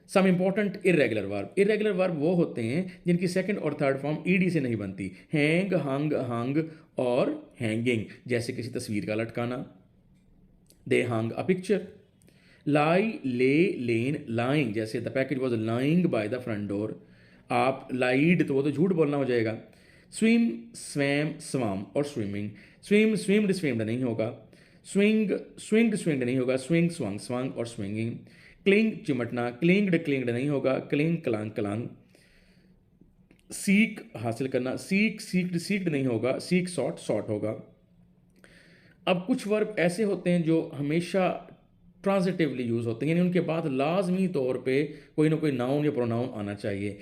some important irregular verb. Irregular verb वो होते हैं जिनकी सेकंड और थर्ड फॉर्म ईडी से नहीं बनती, हैंग, हंग, हंग और हैंगिंग। जैसे किसी तस्वीर का लटकाना, दे हंग अ picture. Lie, lay, lain, lying, जैसे the package was lying by the front door. आप लाइड तो वो तो झूठ बोलना हो जाएगा, स्विम, स्वैम, स्वम और स्विमिंग। स्विम, स्विम्ड, स्विम्ड नहीं होगा। स्विंग, स्विंग्ड, स्विंग्ड नहीं होगा। स्विंग, स्वंग, स्वंग और स्विंगिंग। क्लिंग, चिमटना। क्लिंग्ड, क्लिंग्ड नहीं होगा। Cling, Klang, Klang. सीक, हासिल करना। सीक, सीक्ड, सीक्ड नहीं होगा। सीक, सॉट, सॉट होगा। अब कुछ वर्ब ऐसे होते हैं जो हमेशा ट्रांजिटिवली यूज़ होते हैं, यानी उनके बाद लाजमी तौर पे कोई ना कोई नाउन या प्रोनाउन आना चाहिए।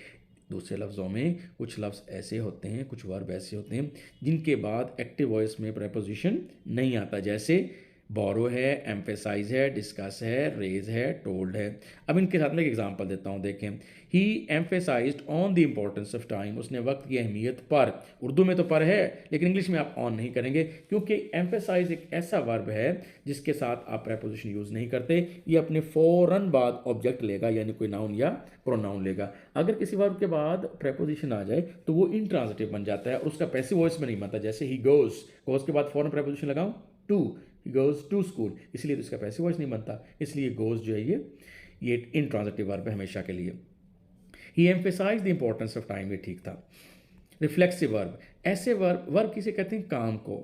दूसरे लफ्ज़ों में कुछ लफ्ज़ ऐसे होते हैं, कुछ वर्ब ऐसे होते हैं जिनके बाद एक्टिव वॉइस में प्रेपोजिशन नहीं आता, जैसे बोरो है, एम्फेसाइज है, डिस्कस है, रेज है, टोल्ड है। अब इनके साथ में एक एग्जांपल देता हूँ, देखें। He emphasized on the importance of time, उसने वक्त की अहमियत पर। उर्दू में तो पर है, लेकिन इंग्लिश में आप ऑन नहीं करेंगे, क्योंकि एम्फेसाइज एक ऐसा वर्ब है जिसके साथ आप प्रेपोजिशन यूज़ नहीं करते। ये अपने फ़ौरन बाद ऑब्जेक्ट लेगा, यानी कोई नाउन या प्रोनाउन लेगा। अगर किसी वर्ब के बाद प्रेपोजिशन आ जाए तो वो इंट्रांजिटिव बन जाता है और उसका पैसिव वॉइस में नहीं बनता। जैसे ही गोज़ के बाद फ़ौरन प्रेपोजिशन लगाऊं, to, he goes to school, इसलिए तो इसका पैसिव वॉइस नहीं बनता। इसलिए गोज़ जो है ये इंट्रांजिटिव वर्ब है हमेशा के लिए। He emphasize the importance of time, ये ठीक था। रिफ्लेक्सिव वर्ब, ऐसे वर्ब किसे कहते हैं? काम को।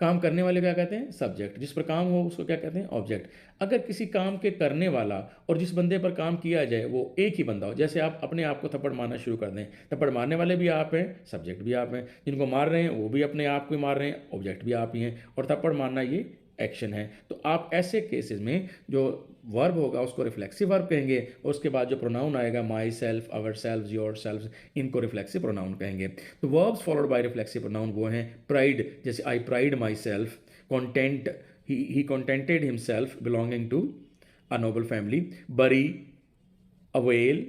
काम करने वाले क्या कहते हैं? सब्जेक्ट। जिस पर काम हो उसको क्या कहते हैं? ऑब्जेक्ट। अगर किसी काम के करने वाला और जिस बंदे पर काम किया जाए वो एक ही बंदा हो, जैसे आप अपने आप को थप्पड़ मारना शुरू कर दें, थप्पड़ मारने वाले भी आप हैं, सब्जेक्ट भी आप हैं, जिनको मार रहे हैं वो भी अपने आप को मार रहे हैं, ऑब्जेक्ट भी आप ही हैं, और थप्पड़ मारना ये एक्शन है। तो आप ऐसे केसेस में जो वर्ब होगा उसको रिफ्लेक्सिव वर्ब कहेंगे, और उसके बाद जो प्रोनाउन आएगा, my self, our self, your self, इनको रिफ्लेक्सिव प्रोनाउन कहेंगे। तो verbs followed by reflexive pronoun वो हैं प्राइड, जैसे I pride my self. Content, he contented himself belonging to a noble family. Bury, avail,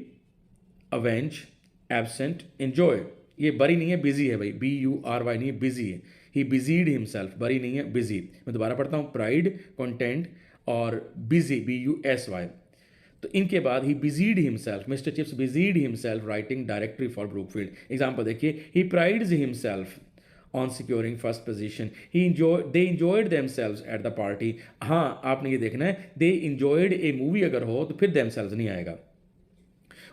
avenge, absent, enjoy. ये bury नहीं है, busy है भाई, BURY नहीं है, बिजी है। ही बिजीड हिमसेल्फ, बरी नहीं है, बिजी। मैं दोबारा पढ़ता हूँ, प्राइड, कंटेंट और बिजी, BUSY। तो इनके बाद he busied himself, Mr Chips busied himself writing directory for Brookfield. Example देखिए, he prides himself on securing first position. They enjoyed themselves at the party. हाँ, आपने ये देखना है, दे इंजॉयड ए मूवी अगर हो तो फिर देमसेल्व्स नहीं आएगा।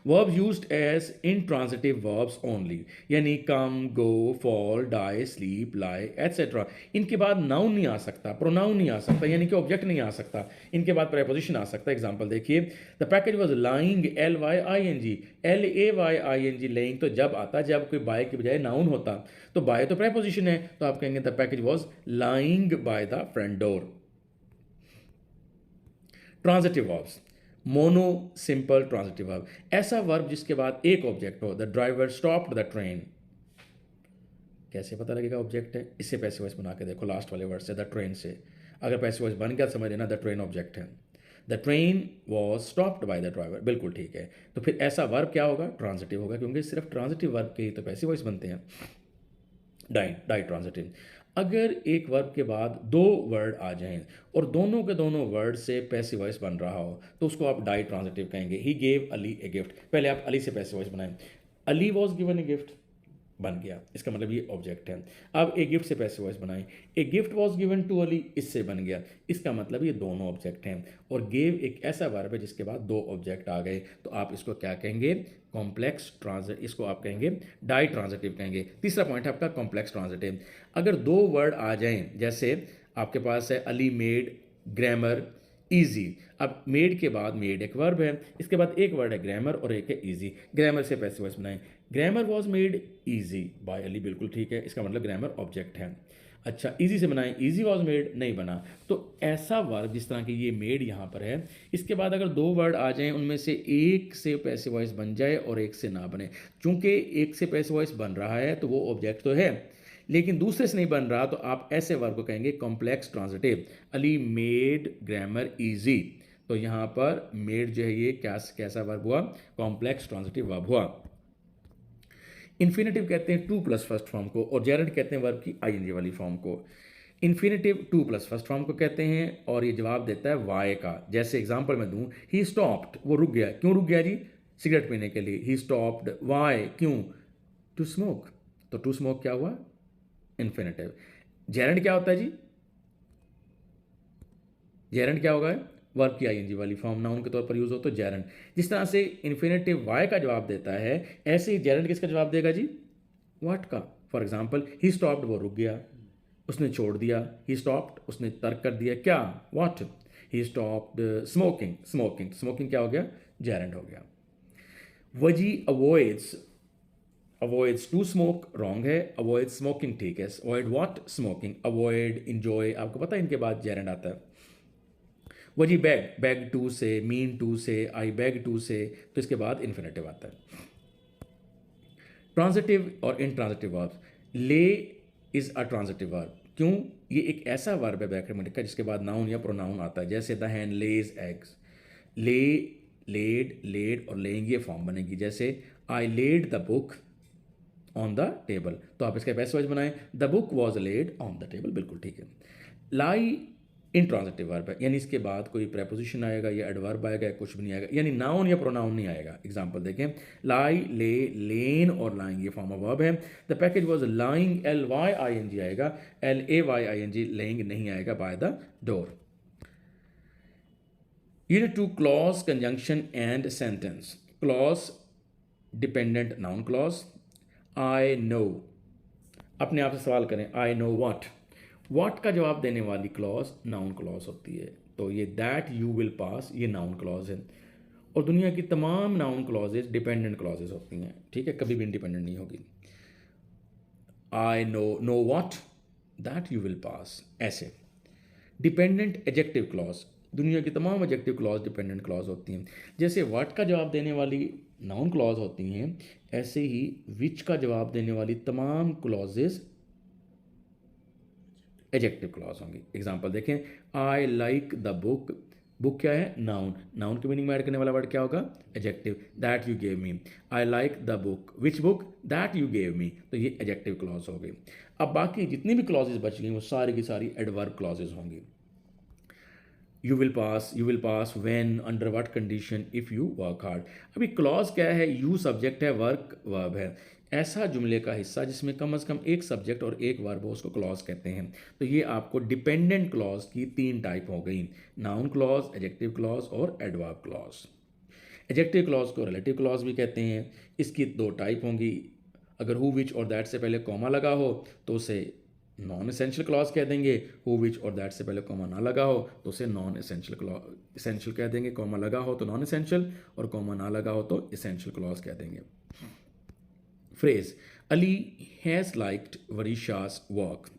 Verbs used as intransitive verbs only, यानी come, go, fall, die, sleep, lie, etc. इनके बाद नाउन नहीं आ सकता, प्रोनाउन नहीं आ सकता, यानी कि ऑब्जेक्ट नहीं आ सकता। इनके बाद प्रेपोजिशन आ सकता है। एग्जांपल देखिए, the package was lying, LYING, LAYING, laying तो जब आता, जब कोई बाय के बजाय नाउन होता, तो बाय तो प्रेपोजिशन है, तो आप कहेंगे the package was lying by the front door. Transitive verbs, mono simple transitive verb, ऐसा वर्ब जिसके बाद एक ऑब्जेक्ट हो। The driver stopped the train, कैसे पता लगेगा ऑब्जेक्ट है? इससे पैसिव वॉइस बना के देखो, लास्ट वाले वर्ड से, द ट्रेन से। अगर पैसिव वॉइस बन गया समझ लेना द ट्रेन ऑब्जेक्ट है। The train was stopped by the driver, बिल्कुल ठीक है। तो फिर ऐसा वर्ब क्या होगा? ट्रांजिटिव होगा, क्योंकि सिर्फ ट्रांजिटिव वर्ब के ही तो पैसिव वॉइस बनते हैं। Ditransitive. अगर एक वर्ब के बाद दो वर्ड आ जाएं और दोनों के दोनों वर्ड से पैसिव वॉइस बन रहा हो तो उसको आप डाई ट्रांजिटिव कहेंगे। He gave Ali a gift, पहले आप अली से पैसिव वॉइस बनाएं, Ali was given a gift, बन गया, इसका मतलब ये ऑब्जेक्ट है। अब ए गिफ्ट से पैसिव वॉइस बनाएं, a gift was given to Ali, इससे बन गया, इसका मतलब ये दोनों ऑब्जेक्ट हैं। और गेव एक ऐसा वर्ब है जिसके बाद दो ऑब्जेक्ट आ गए, तो आप इसको क्या कहेंगे? कॉम्प्लेक्स ट्रांजिट, इसको आप कहेंगे डाई ट्रांजिटिव कहेंगे। तीसरा पॉइंट है आपका कॉम्प्लेक्स ट्रांजिटिव। अगर दो वर्ड आ जाएं, जैसे आपके पास है अली मेड ग्रामर ईजी। अब मेड के बाद, मेड एक वर्ब है, इसके बाद एक वर्ड है ग्रामर और एक है ईजी। ग्रामर से पैसिव वॉइस बनाएं, grammar was made easy by Ali, बिल्कुल ठीक है, इसका मतलब ग्रामर ऑब्जेक्ट है। अच्छा, ईजी से बनाएं, ईजी वॉज मेड, नहीं बना। तो ऐसा वर्ब जिस तरह की ये मेड यहाँ पर है, इसके बाद अगर दो वर्ड आ जाएं, उनमें से एक से पैसिव वॉइस बन जाए और एक से ना बने। चूंकि एक से पैसिव वॉइस बन रहा है तो वो ऑब्जेक्ट तो है, लेकिन दूसरे से नहीं बन रहा, तो आप ऐसे वर्ब को कहेंगे complex transitive. Ali made grammar easy, तो यहाँ पर मेड जो है ये कैसा वर्ब हुआ? कॉम्प्लेक्स ट्रांजिटिव वर्ब हुआ। इन्फिनेटिव कहते हैं टू प्लस फर्स्ट फॉर्म को, और जेरेंट कहते हैं वर्ब की आईएनजी वाली फॉर्म को। Infinitive to plus first form को कहते हैं और ये जवाब देता है वाई का। जैसे एग्जांपल मैं दूं, ही स्टॉप्ड, वो रुक गया। क्यों रुक गया जी? सिगरेट पीने के लिए। ही स्टॉप्ड, वाई, क्यों? टू स्मोक, तो टू स्मोक क्या हुआ? इन्फिनेटिव। जेरेंट क्या होता है जी? जेरेंट क्या होगा? वर्ब की आईएनजी वाली फॉर्म, नाउन के तौर पर यूज हो तो जेरेंट। जिस तरह से इन्फिनेटिव वाई का जवाब देता है, ऐसे ही जेरेंट किसका जवाब देगा जी? व्हाट का। फॉर एग्जाम्पल ही स्टॉप्ड, वो रुक गया, उसने छोड़ दिया। ही स्टॉप्ड, उसने तर्क कर दिया क्या, what. He stopped smoking, smoking, smoking क्या हो गया, जेरेंड हो गया। वजी avoids, avoids to smoke wrong है, अवॉइड स्मोकिंग ठीक है। Avoid what, smoking. Avoid enjoy, आपको पता है इनके बाद जेरेंड आता है। वजी beg, beg to say, mean to say, I bag to से, तो इसके बाद इन्फिनेटिव आता है। ट्रांजिटिव और इनट्रांजिटिव वर्ब, ले इज अ ट्रांजिटिव वर्ब, क्यों, ये एक ऐसा वर्ब है व्याकरण का जिसके बाद नाउन या प्रोनाउन आता है। जैसे the hen lays eggs, lay, laid, laid और लेंगे फॉर्म बनेगी। जैसे I laid the book on the table, तो आप इसका बेस्ट वर्ज बनाएं, the book was laid on the table, बिल्कुल ठीक है। लाई इंट्रांजिटिव वर्ब है, यानी इसके बाद कोई प्रेपोजिशन आएगा या एडवर्ब आएगा या कुछ भी नहीं आएगा, यानी नाउन या प्रोनाउन नहीं आएगा। एग्जांपल देखें, लाई, ले, लेन और लाइंग, ये फॉर्म ऑफ वर्ब है। The package was lying, L Y I N G आएगा, L A Y I N G, laying नहीं आएगा, by the door. Unit 2, clause, conjunction and sentence. Clause, dependent noun clause. I know, अपने आप से सवाल करें, आई know what, what का जवाब देने वाली क्लॉज नाउन क्लॉज होती है। तो ये दैट यू विल पास, ये नाउन क्लॉज है। और दुनिया की तमाम नाउन क्लॉजेज डिपेंडेंट क्लॉजेज होती हैं, ठीक है, कभी भी इंडिपेंडेंट नहीं होगी। I know what, that you will pass, ऐसे। डिपेंडेंट एडजेक्टिव क्लॉज, दुनिया की तमाम एडजेक्टिव क्लॉज डिपेंडेंट क्लॉज होती हैं। जैसे व्हाट का जवाब देने वाली नाउन क्लॉज होती हैं, ऐसे ही विच का जवाब देने वाली तमाम क्लॉजेज एडजेक्टिव क्लॉज होंगी। एग्जांपल देखें, I like the book, book क्या है, नाउन, नाउन के मीनिंग में ऐड करने वाला वर्ड क्या होगा, adjective. That you gave me, I like the book, which book, that you gave me, तो ये एडजेक्टिव क्लॉज हो गई। अब बाकी जितनी भी क्लॉजेज बच गई वो सारी की सारी एडवर्ब क्लॉजेज होंगी। You will pass when, under what condition, if you work hard. अभी क्लॉज क्या है, यू सब्जेक्ट है, वर्क वर्ब है। ऐसा जुमले का हिस्सा जिसमें कम से कम एक सब्जेक्ट और एक वर्ब हो उसको क्लॉज कहते हैं। तो ये आपको डिपेंडेंट क्लॉज की 3 टाइप हो गई, नाउन क्लॉज, एडजेक्टिव क्लॉज और एडवर्ब क्लॉज। एडजेक्टिव क्लॉज को रिलेटिव क्लॉज भी कहते हैं। इसकी 2 टाइप होंगी, अगर हु, विच और दैट से पहले कॉमा लगा हो तो उसे नॉन एसेंशियल क्लॉज कह देंगे, हु, विच और दैट से पहले कॉमा ना लगा हो तो उसे नॉन एसेंशियल क्लॉज, एसेंशियल कह देंगे, कॉमा लगा हो तो नॉन एसेंशियल और कॉमा ना लगा हो तो एसेंशियल क्लॉज कह देंगे। Phrase, Ali has liked Warisha's work,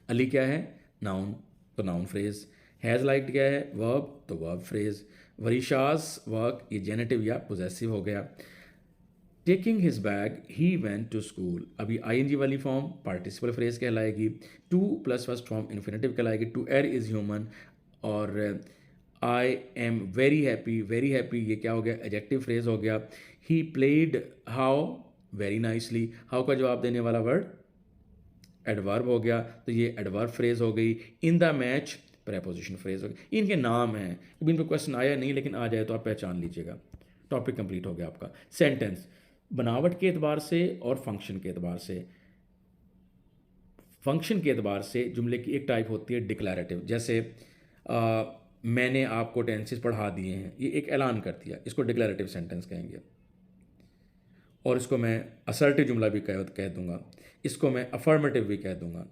Ali क्या है, नाउन, तो नाउन फ्रेज। हैज़ लाइक्ड क्या है, वर्ब, तो वर्ब फ्रेज। वरीशास वर्क, ये जेनेटिव या पोजेसिव हो गया। Taking his bag, he went to school, अभी आईएनजी वाली फॉर्म पार्टिसिपल फ्रेज कहलाएगी। To plus first form infinitive कहलाएगी। To err is human. और आई एम वेरी हैप्पी ये क्या हो गया, एडजेक्टिव फ्रेज हो गया। He played how very nicely, how का जवाब देने वाला वर्ड एडवर्ब हो गया, तो ये एडवर्ब फ्रेज हो गई। In the match preposition phrase हो गई। इनके नाम हैं, अभी इनको क्वेश्चन आया नहीं लेकिन आ जाए तो आप पहचान लीजिएगा। टॉपिक कंप्लीट हो गया आपका। सेंटेंस, बनावट के एतबार से और फंक्शन के एतबार से। फंक्शन के एतबार से जुमले की एक टाइप होती है डिक्लैरेटिव, जैसे मैंने आपको टेंसेस पढ़ा दिए हैं, ये एक ऐलान कर दिया, इसको डिक्लैरेटिव सेंटेंस कहेंगे। और इसको मैं असर्टिव जुमला भी कह दूंगा, इसको मैं अफर्मेटिव भी कह दूंगा।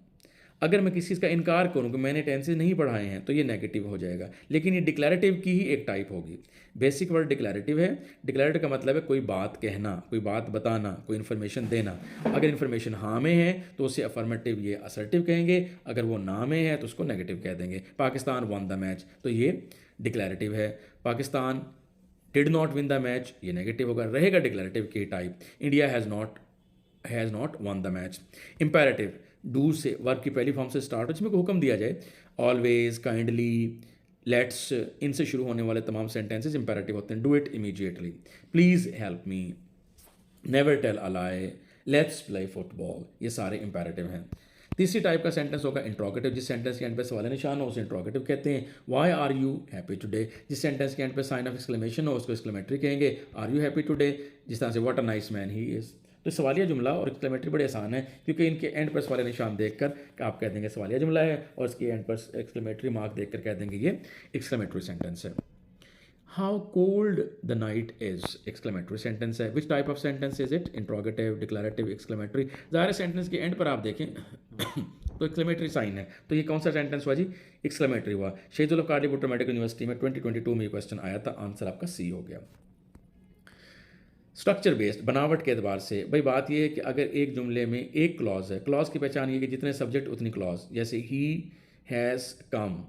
अगर मैं किसी चीज़ का इनकार करूं कि मैंने टेंसेस नहीं पढ़ाए हैं तो ये नेगेटिव हो जाएगा, लेकिन ये डिक्लैरेटिव की ही एक टाइप होगी। बेसिक वर्ड डिक्लैरेटिव है। डिक्लैरेटिव का मतलब है कोई बात कहना, कोई बात बताना, कोई इन्फॉर्मेशन देना। अगर इन्फॉर्मेशन हाँ में है तो उसे अफर्मेटिव, ये असर्टिव कहेंगे। अगर वो ना में है तो उसको नेगेटिव कह देंगे। पाकिस्तान वन द मैच, तो ये डिक्लैरेटिव है। Pakistan did not win the match, ये नेगेटिव होगा, रहेगा डिक्लैरेटिव की type. India has not one the match. Imperative, do से वर्ब की पहली फॉर्म से स्टार्ट हो जिसमें कोई हुक्म दिया जाए। ऑलवेज, काइंडली, लेट्स, इनसे शुरू होने वाले तमाम सेंटेंसेस इंपेरेटिव होते हैं। Do it immediately, please help me, never tell a lie, let's play football, ये सारे इंपेरेटिव हैं। तीसरी टाइप का सेंटेंस होगा इंट्रोगेटिव, जिस सेंटेंस के एंड पे सवाल निशान हो उसे इंट्रोगेटिव कहते हैं। Why are you happy today, जिस सेंटेंस के एंड पे साइन ऑफ एक्सक्लेमेशन हो उसको एक्सक्लेमेटरी कहेंगे। आर यू हैप्पी टुडे, जिस तरह से what a nice man he is. तो सवालिया जुमला और एक्सक्लेमेटरी बड़े आसान है, क्योंकि इनके एंड पर सवालिया निशान देखकर आप कह देंगे सवालिया जुमला है, और इसके एंड पर एक्सक्लेमेटरी मार्क देखकर कह देंगे ये एक्सक्लेमेटरी सेंटेंस है। How cold the night is exclamatory sentence है. Which type of sentence is it? Interrogative, declarative, exclamatory. ज़ाहिर सेंटेंस के एंड पर आप देखें तो एक्सक्लेमेटरी साइन है. तो ये कौन सा सेंटेंस हुआ जी? एक्सक्लेमेटरी हुआ. शेजुल ऑफ कार्डियोपुटर मेडिकल यूनिवर्सिटी में 2022 में क्वेश्चन आया था. आंसर आपका सी हो गया. स्ट्रक्चर बेस्ड, बनावट के एतबार से भाई बात यह है कि अगर एक जुमले में एक क्लॉज है, क्लॉज की पहचान ये कि जितने सब्जेक्ट उतनी क्लॉज. जैसे ही हैज़ कम,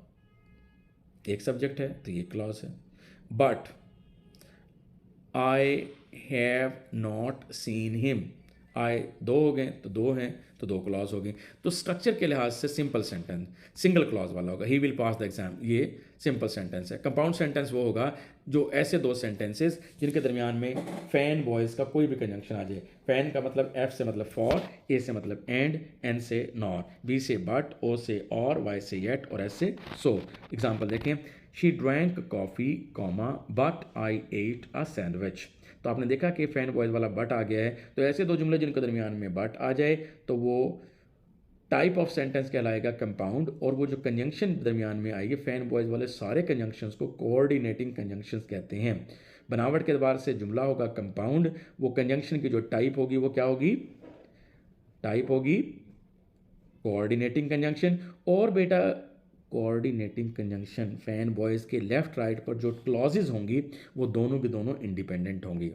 एक सब्जेक्ट है तो ये क्लॉज है. But I have not seen him, I दो हो गए तो दो हैं तो दो क्लॉज हो गई. तो स्ट्रक्चर के लिहाज से सिंपल सेंटेंस सिंगल क्लॉज वाला होगा. ही विल पास द एग्जाम, ये सिंपल सेंटेंस है. कंपाउंड सेंटेंस वो होगा जो ऐसे दो सेंटेंसेस जिनके दरमियान में फैन बॉयज़ का कोई भी कंजंक्शन आ जाए. फैन का मतलब एफ से मतलब फॉर, ए से मतलब एंड, एन से नॉर, बी से बट, ओ से और, वाई से येट और एस से सो. एग्जाम्पल देखें. She drank coffee comma but I at a sandwich. तो आपने देखा कि फैन बॉयज़ वाला बट आ गया है. तो ऐसे दो जुमले जिनके दरमियान में बट आ जाए तो वो टाइप ऑफ सेंटेंस कहलाएगा कंपाउंड. और वो जो कंजंक्शन दरमियान में आएगी फैन बॉयज़ वाले सारे कंजंक्शंस को कोऑर्डिनेटिंग कंजंक्शंस कहते हैं. बनावट के अतबार से जुमला होगा कंपाउंड. वो कंजंक्शन की जो टाइप होगी वो क्या होगी? टाइप होगी कोऑर्डिनेटिंग कंजंक्शन. और बेटा कोऑर्डिनेटिंग कंजंक्शन फैन बॉयज़ के लेफ्ट राइट पर जो क्लॉजेज होंगी वो दोनों की दोनों इंडिपेंडेंट होंगी.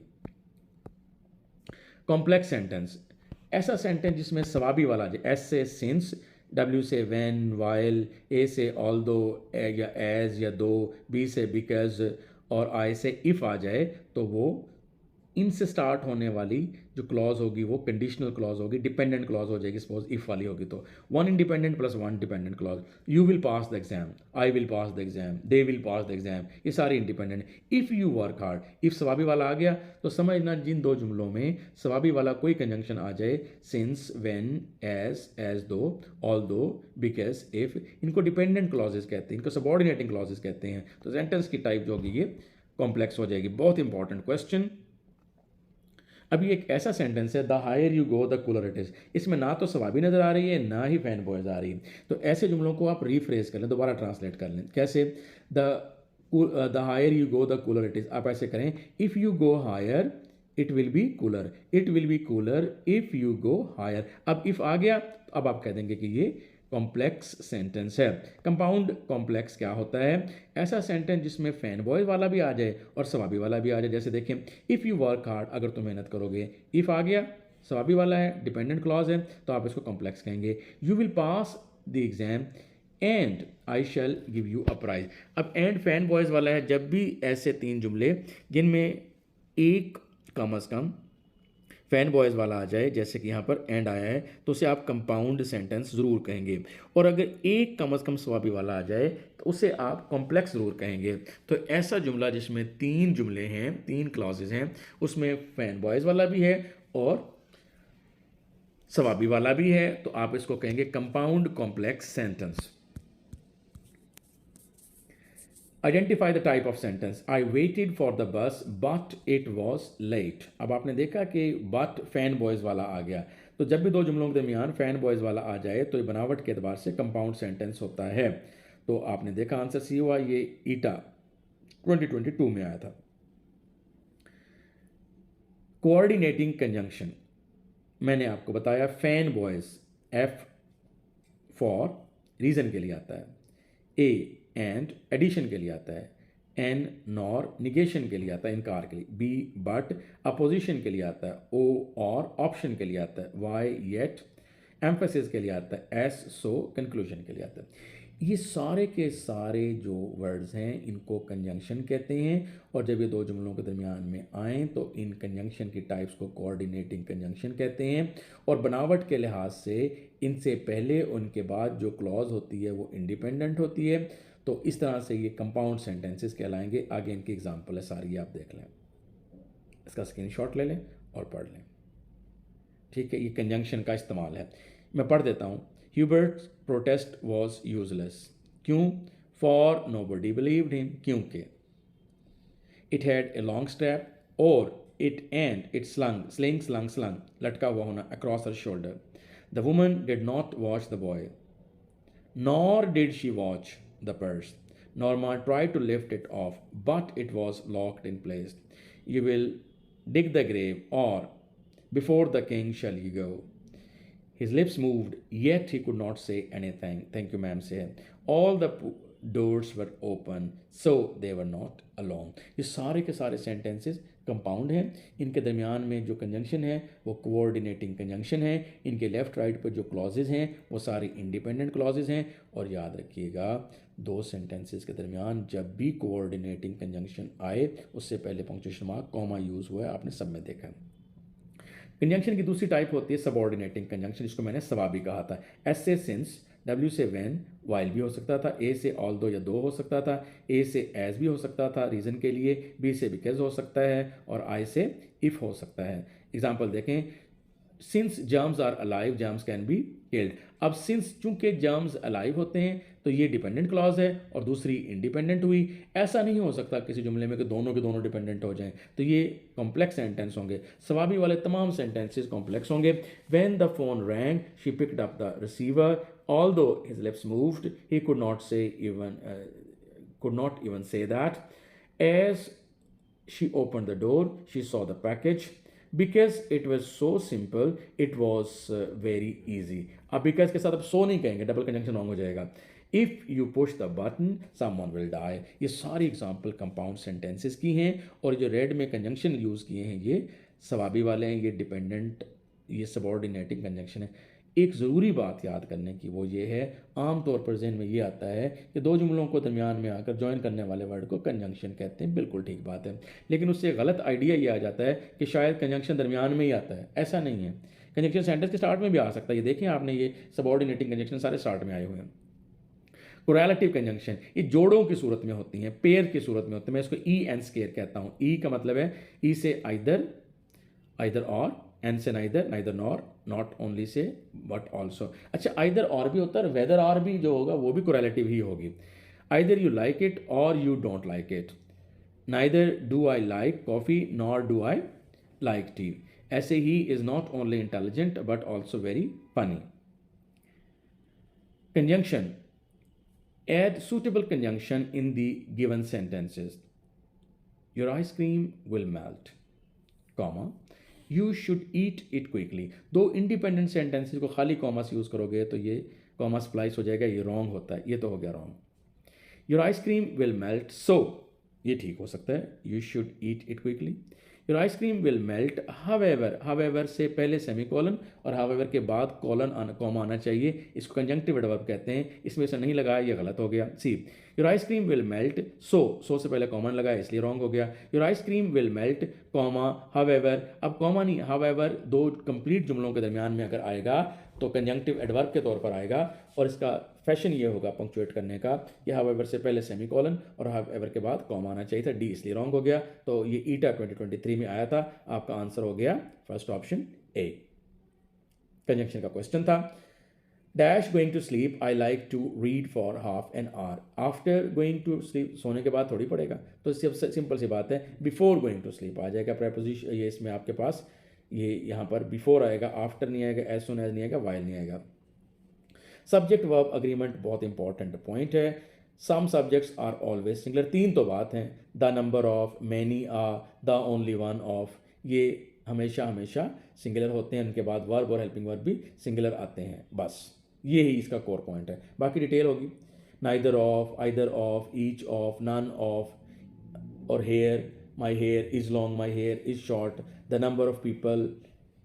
कॉम्प्लेक्स सेंटेंस, ऐसा सेंटेंस जिसमें सवाबी वाला जाए. एस से सिंस, डब्ल्यू से व्हेन, वाइल, ए से ऑल्दो या एज या दो, बी से बिकॉज और आई से इफ़ आ जाए तो वो इनसे स्टार्ट होने वाली जो क्लॉज होगी वो कंडीशनल क्लॉज होगी, डिपेंडेंट क्लॉज हो जाएगी. सपोज इफ वाली होगी तो one independent plus one dependent clause. You will pass the exam, I will pass the exam, they will pass the exam, ये सारे independent. If you work hard, if Swabi वाला आ गया तो समझना जिन दो जुमलों में सवाबी वाला कोई कंजंक्शन आ जाए, सिंस, व्हेन, एज दो, ऑल दो, बिकॉज, इफ, इनको डिपेंडेंट क्लॉजेज कहते हैं, इनको सबऑर्डिनेटिंग क्लॉजेज कहते हैं. तो सेंटेंस की टाइप जो होगी ये कॉम्प्लेक्स हो जाएगी. बहुत इंपॉर्टेंट क्वेश्चन. अभी एक ऐसा सेंटेंस है the higher you go the cooler it is. इसमें ना तो सवाबी नज़र आ रही है ना ही फैन बॉयज़ आ रही है. तो ऐसे जुमलों को आप रीफ्रेज कर लें, दोबारा ट्रांसलेट कर लें. कैसे? The higher you go the cooler it is. आप ऐसे करें, if you go higher it will be cooler, it will be cooler if you go higher. अब इफ़ आ गया तो अब आप कह देंगे कि ये कॉम्प्लेक्स सेंटेंस है. कंपाउंड कॉम्प्लेक्स क्या होता है? ऐसा सेंटेंस जिसमें फैन बॉय वाला भी आ जाए और सवाबी वाला भी आ जाए. जैसे देखें, इफ़ यू वर्क हार्ड, अगर तुम मेहनत करोगे, इफ़ आ गया, सवाबी वाला है, डिपेंडेंट क्लॉज है, तो आप इसको कॉम्प्लेक्स कहेंगे. You will pass the exam and I shall give you a prize. अब एंड फैन बॉयज़ वाला है. जब भी ऐसे तीन जुमले जिनमें एक कम अज़ कम फैन बॉयज़ वाला आ जाए, जैसे कि यहाँ पर एंड आया है, तो उसे आप कंपाउंड सेंटेंस ज़रूर कहेंगे. और अगर एक कम अज़ कम सवाबी वाला आ जाए तो उसे आप कॉम्प्लेक्स ज़रूर कहेंगे. तो ऐसा जुमला जिसमें तीन जुमले हैं, तीन क्लॉजेज हैं, उसमें फैन बॉयज़ वाला भी है और सवाबी वाला भी है, तो आप इसको कहेंगे compound complex sentence. Identify the type of sentence. I waited for the bus but it was late. अब आपने देखा कि बट फैन बॉयज़ वाला आ गया. तो जब भी दो जुमलों के दरमियान फैन बॉयज़ वाला आ जाए तो ये बनावट के अतबार से कंपाउंड सेंटेंस होता है. तो आपने देखा आंसर सी हुआ. ये ईटा 2022 में आया था. कोऑर्डिनेटिंग कंजंक्शन मैंने आपको बताया. Fan boys F for reason के लिए आता है, ए एंड एडिशन के लिए आता है, एन नॉर निगेशन के लिए आता है, इनकार के लिए, बी बट अपोजिशन के लिए आता है, ओ और ऑप्शन के लिए आता है, वाई येट एम्फेसिस के लिए आता है, एस सो कंक्लूजन के लिए आता है. ये सारे के सारे जो वर्ड्स हैं इनको कंजंक्शन कहते हैं. और जब ये दो जुमलों के दरमियान में आएँ तो इन कंजंक्शन की टाइप्स को कोऑर्डिनेटिंग कंजंक्शन कहते हैं. और बनावट के लिहाज से इनसे पहले उनके बाद जो क्लॉज होती है वो इंडिपेंडेंट होती है. तो इस तरह से ये कंपाउंड सेंटेंसेस कहलाएंगे. आगे इनकी एग्जांपल है सारी, आप देख लें, इसका स्क्रीनशॉट ले लें और पढ़ लें. ठीक है, ये कंजंक्शन का इस्तेमाल है. मैं पढ़ देता हूँ. Hubert's protest was useless. क्यों? For nobody believed him. क्योंकि it had a long step और इट स्लंग लटका हुआ होना across her shoulder. The woman did not watch the boy nor did she watch the purse, Norma tried to lift it off, but it was locked in place. You will dig the grave, or before the king shall you go. His lips moved, yet he could not say anything. Thank you, ma'am, said. All the doors were open, so they were not alone. ये सारे के सारे sentences compound हैं. इनके दरमियान में जो conjunction है वो कोऑर्डिनेटिंग कंजंक्शन है. इनके लेफ्ट राइट पर जो क्लॉजेज हैं वो सारी इंडिपेंडेंट क्लॉजेज हैं. और याद रखिएगा, दो सेंटेंसेस के दरमियान जब भी कोऑर्डिनेटिंग कंजंक्शन आए उससे पहले पंक्चुएशन मार्क कॉमा यूज़ हुआ है, आपने सब में देखा. कंजंक्शन की दूसरी टाइप होती है सबऑर्डिनेटिंग कंजंक्शन, जिसको मैंने सवाबी कहा था. एस से सिंस, डब्ल्यू से व्हेन, वाइल भी हो सकता था, ए से ऑल्दो या दो हो सकता था, ए से एज भी हो सकता था रीज़न के लिए, बी से बिकॉज हो सकता है, और आई से इफ़ हो सकता है. एग्जाम्पल देखें, since germs are alive germs can be killed. अब सिंस चूंकि जर्म्स अलाइव होते हैं तो ये डिपेंडेंट क्लॉज है और दूसरी इंडिपेंडेंट हुई. ऐसा नहीं हो सकता किसी जुमले में कि दोनों के दोनों डिपेंडेंट हो जाएं, तो ये कॉम्प्लेक्स सेंटेंस होंगे. सवाबी वाले तमाम सेंटेंसेस कॉम्प्लेक्स होंगे. When the phone rang she picked up the receiver, although his lips moved he could not even say that. As she opened the door she saw the package. Because it was so simple it was very easy. अब because के साथ अब सो नहीं कहेंगे, double conjunction wrong हो जाएगा. If you push the button someone will die. ये सारी एग्जाम्पल कंपाउंड सेंटेंसेस की हैं, और जो रेड में कंजंक्शन यूज़ किए हैं ये सवाबी वाले हैं, ये डिपेंडेंट, ये सबऑर्डिनेटिंग कंजंक्शन है. एक ज़रूरी बात याद करने की वो ये है, आम तौर पर जहन में ये आता है कि दो जुमलों को दरमियान में आकर ज्वाइन करने वाले वर्ड को कंजंक्शन कहते हैं. बिल्कुल ठीक बात है, लेकिन उससे गलत आइडिया ये आ जाता है कि शायद कंजंक्शन दरमियान में ही आता है. ऐसा नहीं है, कंजंक्शन सेंटेंस के स्टार्ट में भी आ सकता है. ये देखें आपने, ये सबऑर्डिनेटिंग कंजंक्शन सारे स्टार्ट में आए हुए हैं. कोरैलेटिव कंजंक्शन ये जोड़ों की सूरत में होती हैं, पेयर की सूरत में होती है. मैं इसको ई एंड स्केयर कहता हूँ. ई का मतलब है ई से आइदर और, एन से neither nor, not only say but also. अच्छा, आइदर और भी होता है, वेदर और भी जो होगा वो भी कोरैलेटिव ही होगी. Either you like it or you don't like it. Neither do I like coffee nor do I like tea. ऐसे ही is not only intelligent but also very funny. Conjunction, add suitable conjunction in the given sentences. Your ice cream will melt, comma, you should eat it quickly. दो independent sentences को खाली comma से use करोगे तो ये comma splice हो जाएगा, ये रॉन्ग होता है, ये तो हो गया wrong. Your ice cream will melt, so ये ठीक हो सकता है, you should eat it quickly. Your ice cream will melt, however से पहले सेमीकोलन और however के बाद कॉलन कॉमा आना चाहिए. इसको कंजंक्टिव एडवर्ब कहते हैं. इसमें से नहीं लगाया, ये गलत हो गया. See, your ice cream will melt, so से पहले कॉमन लगाया इसलिए रॉन्ग हो गया. Your ice cream will melt, comma, however. अब कॉमा नहीं, however दो कंप्लीट जुमलों के दरमियान में अगर आएगा तो कंजंक्टिव एडवर्ब के तौर पर आएगा, और इसका फैशन ये होगा पंक्चुएट करने का कि हावेवर से पहले सेमीकोलन और हावेवर के बाद कॉमा आना चाहिए था. डी इसलिए रॉन्ग हो गया. तो ये ईटा 2023 में आया था. आपका आंसर हो गया फर्स्ट ऑप्शन ए. कंजंक्शन का क्वेश्चन था, dash going to sleep I like to read for half an hour. After going to sleep, सोने के बाद थोड़ी पड़ेगा, तो सबसे सिंपल सी बात है बिफोर गोइंग टू स्लीप आ जाएगा. प्रेपोजिशन ये इसमें आपके पास ये यहाँ पर बिफोर आएगा, आफ्टर नहीं आएगा, एज सुन एज नहीं आएगा, वाइल नहीं आएगा. सब्जेक्ट वर्ब अग्रीमेंट बहुत इंपॉर्टेंट पॉइंट है. Some subjects are always singular. तीन तो बात हैं, the number of, many a, the only one of, ये हमेशा सिंगुलर होते हैं. उनके बाद वर्ब और हेल्पिंग वर्ब भी सिंगुलर आते हैं. बस ये ही इसका कोर पॉइंट है, बाकी डिटेल होगी. Neither of, either of, each of, none of, और hair, my hair is long, my hair is short. The number of people,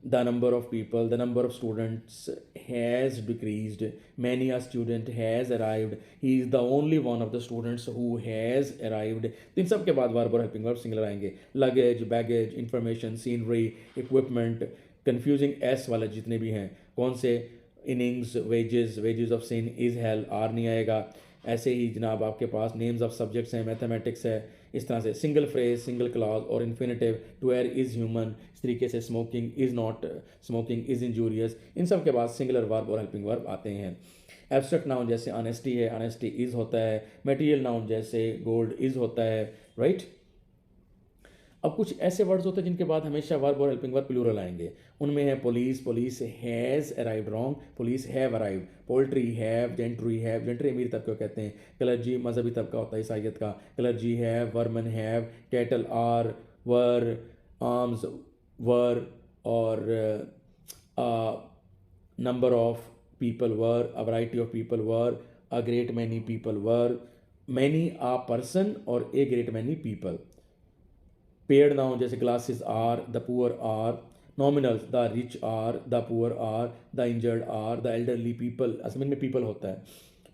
the number of students has decreased. Many a student has arrived. He is the only one of the students who has arrived. इन सब के बाद verb और helping verb singular आएंगे. Luggage, baggage, information, scenery, equipment, confusing S वाले जितने भी हैं, कौन से, innings, wages of sin, is, hell, are नहीं आएगा. ऐसे ही जनाब आपके पास नेम्स ऑफ सब्जेक्ट्स हैं, मैथमेटिक्स है, इस तरह से सिंगल फ्रेज, सिंगल क्लॉज और infinitive. To err is human, इस तरीके से smoking is not smoking, is injurious. इन सब के बाद सिंगुलर वर्ब और हेल्पिंग वर्ब आते हैं. एब्स्ट्रैक्ट नाउन जैसे ऑनेस्टी है, ऑनेस्टी इज़ होता है. मटेरियल नाउन जैसे गोल्ड इज़ होता है, राइट. अब कुछ ऐसे वर्ड्स होते हैं जिनके बाद हमेशा वर्ब और हेल्पिंग वर्ब प्लूरल आएंगे। उनमें है police, police has arrived, wrong, police have arrived. Poultry have, gentry अमीर तबके को कहते हैं। क्लर्जी मजहबी तबका होता है, ईसाइयत का। Clergy have, vermin have, cattle are, were, arms were, और number of people were, a variety of people were, a great many people were, many a person और a great many people. Paid noun जैसे glasses are, the poor are. Nominals, the rich are, the poor are, the injured are, the elderly people, असल में people होता है,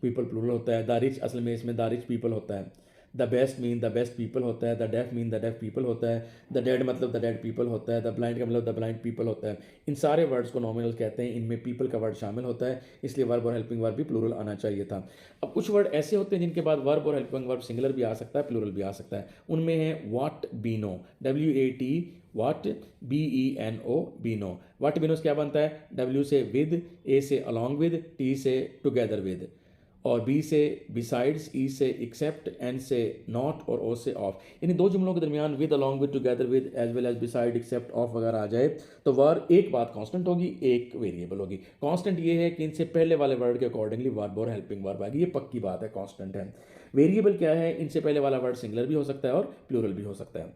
people plural होता है. The rich असल में इसमें the rich people होता है. The best mean the best people होता है. The deaf mean the deaf people होता है. द डेड मतलब द डेड पीपल होता है. द ब्लाइंड का मतलब द ब्लाइंड पीपल होता है. इन सारे वर्ड्स को नॉमिनल कहते हैं. इनमें पीपल का वर्ड शामिल होता है, इसलिए वर्ब और हेल्पिंग वर्ब भी प्लूरल आना चाहिए था. अब कुछ वर्ड ऐसे होते हैं जिनके बाद वर्ब और हेल्पिंग वर्ब सिंगुलर भी आ सकता है, प्लूरल भी आ सकता है. उनमें है वाट बीनो, WAT वाट, BENO बीनो. वाट बीनोस क्या बनता है? W से विद, A से अलॉन्ग विद, T से टुगेदर विद, और B से बिसाइड्स, E से एक्सेप्ट, N से नॉट और O से ऑफ. इन दो जुमलों के दरमियान with, along with, together with, as well as, beside, except, of वगैरह आ जाए तो वर्ब एक बात कांस्टेंट होगी, एक वेरिएबल होगी. कांस्टेंट ये है कि इनसे पहले वाले वर्ड के अकॉर्डिंगली वर्ब और हेल्पिंग वर्ब आएगी. ये पक्की बात है, कांस्टेंट है. वेरिएबल क्या है? इनसे पहले वाला वर्ड सिंगुलर भी हो सकता है और प्लूरल भी हो सकता है.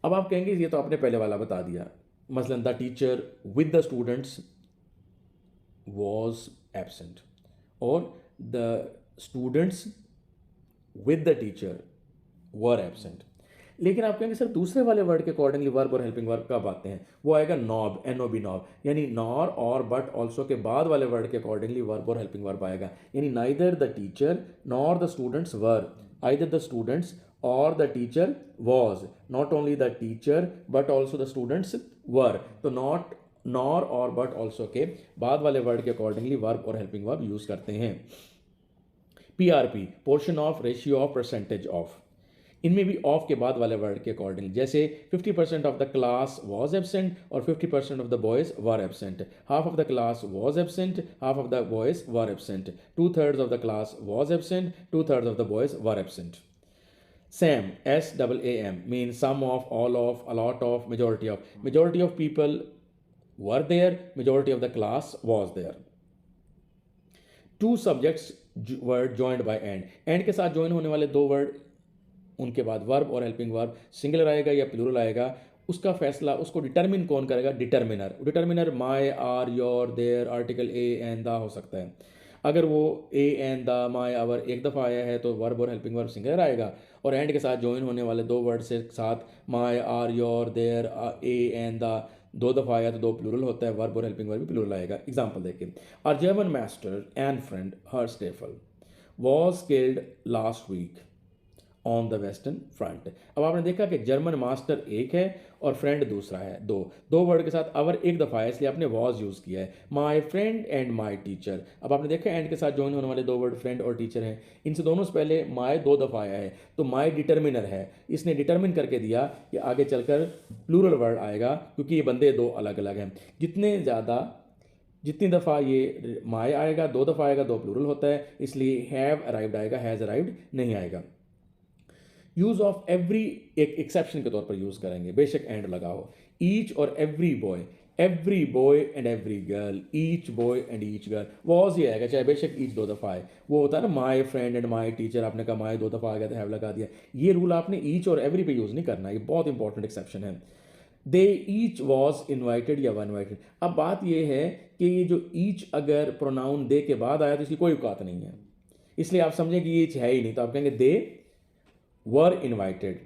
अब आप कहेंगे ये तो आपने पहले वाला बता दिया. मसलन the teacher with the students was absent, और the students with the teacher were absent. लेकिन आप कहेंगे सर दूसरे वाले वर्ड के अकॉर्डिंगली वर्ब और हेल्पिंग वर्ब कब आते हैं? वो आएगा नॉब, NOB नॉब, यानी नॉर और बट ऑल्सो के बाद वाले वर्ड के अकॉर्डिंगली वर्ब और हेल्पिंग वर्ब आएगा. यानी neither the teacher nor the students were, either the students or the teacher was, not only the teacher but also the students वर. तो नॉट, नॉर और but also के बाद वाले word के accordingly verb और helping verb use करते हैं. PRP, portion of, ratio of, percentage of. इनमें भी ऑफ के बाद वाले वर्ड के अकॉर्डिंग, जैसे 50% of the class was absent और 50% of the boys were absent. Half of the class was absent, half of the boys were absent. 2/3 of the class was absent, 2/3 of the boys were absent. SAM, SAAM means sum of, all of, a lot of, majority of. Majority of people were there, majority of the class was there. Two subjects were joined by and के साथ join होने वाले दो word, उनके बाद verb और helping verb singular आएगा या प्लूरल आएगा, उसका फैसला, उसको डिटरमिन कौन करेगा? Determiner. Determiner my, our, your, their, article a and the हो सकता है. अगर वो a and the, my, our एक दफ़ा आया है तो वर्ब और हेल्पिंग वर्ब सिंगुलर आएगा, और एंड के साथ ज्वाइन होने वाले दो वर्ड से साथ my, our, your, their, a and the दो दफ़ा आया तो दो प्लूरल होता है, वर्ब और हेल्पिंग वर्ब भी प्लूरल आएगा. एग्जाम्पल देखिए. Our German master and friend Herr Staefel was killed last week on the western front. अब आपने देखा कि जर्मन मास्टर एक है और फ्रेंड दूसरा है, दो वर्ड के साथ अवर एक दफ़ा है, इसलिए आपने वॉज यूज़ किया है. My friend and my teacher. अब आपने देखा एंड के साथ ज्वाइन होने वाले दो वर्ड फ्रेंड और टीचर हैं. इनसे दोनों से पहले माई दो दफ़ा आया है, तो माई डिटर्मिनर है, इसने डिटर्मिन करके दिया कि आगे चलकर प्लूरल वर्ड आएगा, क्योंकि ये बंदे दो अलग अलग हैं. जितनी दफ़ा ये माई आएगा, दो दफ़ा आएगा, दो प्लूरल होता है, इसलिए हैव अराइव्ड आएगा, हैज़ अराइव्ड नहीं आएगा. यूज़ ऑफ एवरी एक एक्सेप्शन के तौर पर यूज़ करेंगे, बेशक एंड लगाओ. ईच और every boy and every girl, each boy and each girl. Was he आएगा, चाहे बेशक ईच दो दफ़ा आए. वो होता है ना my friend and my teacher, आपने कहा माई दो दफ़ा आ गया तो हैव लगा दिया. ये रूल आपने ईच और एवरी पे यूज़ नहीं करना, ये बहुत इंपॉर्टेंट एक्सेप्शन है. दे ईच वॉज इन्वाइटेड या वन इन्वाइटेड. अब बात यह है कि ये जो ईच अगर प्रोनाउन दे के बाद आया तो इसकी कोई औकात नहीं है, इसलिए आप समझें कि ईच है ही नहीं, तो आप कहेंगे दे वर इन्वाइटेड.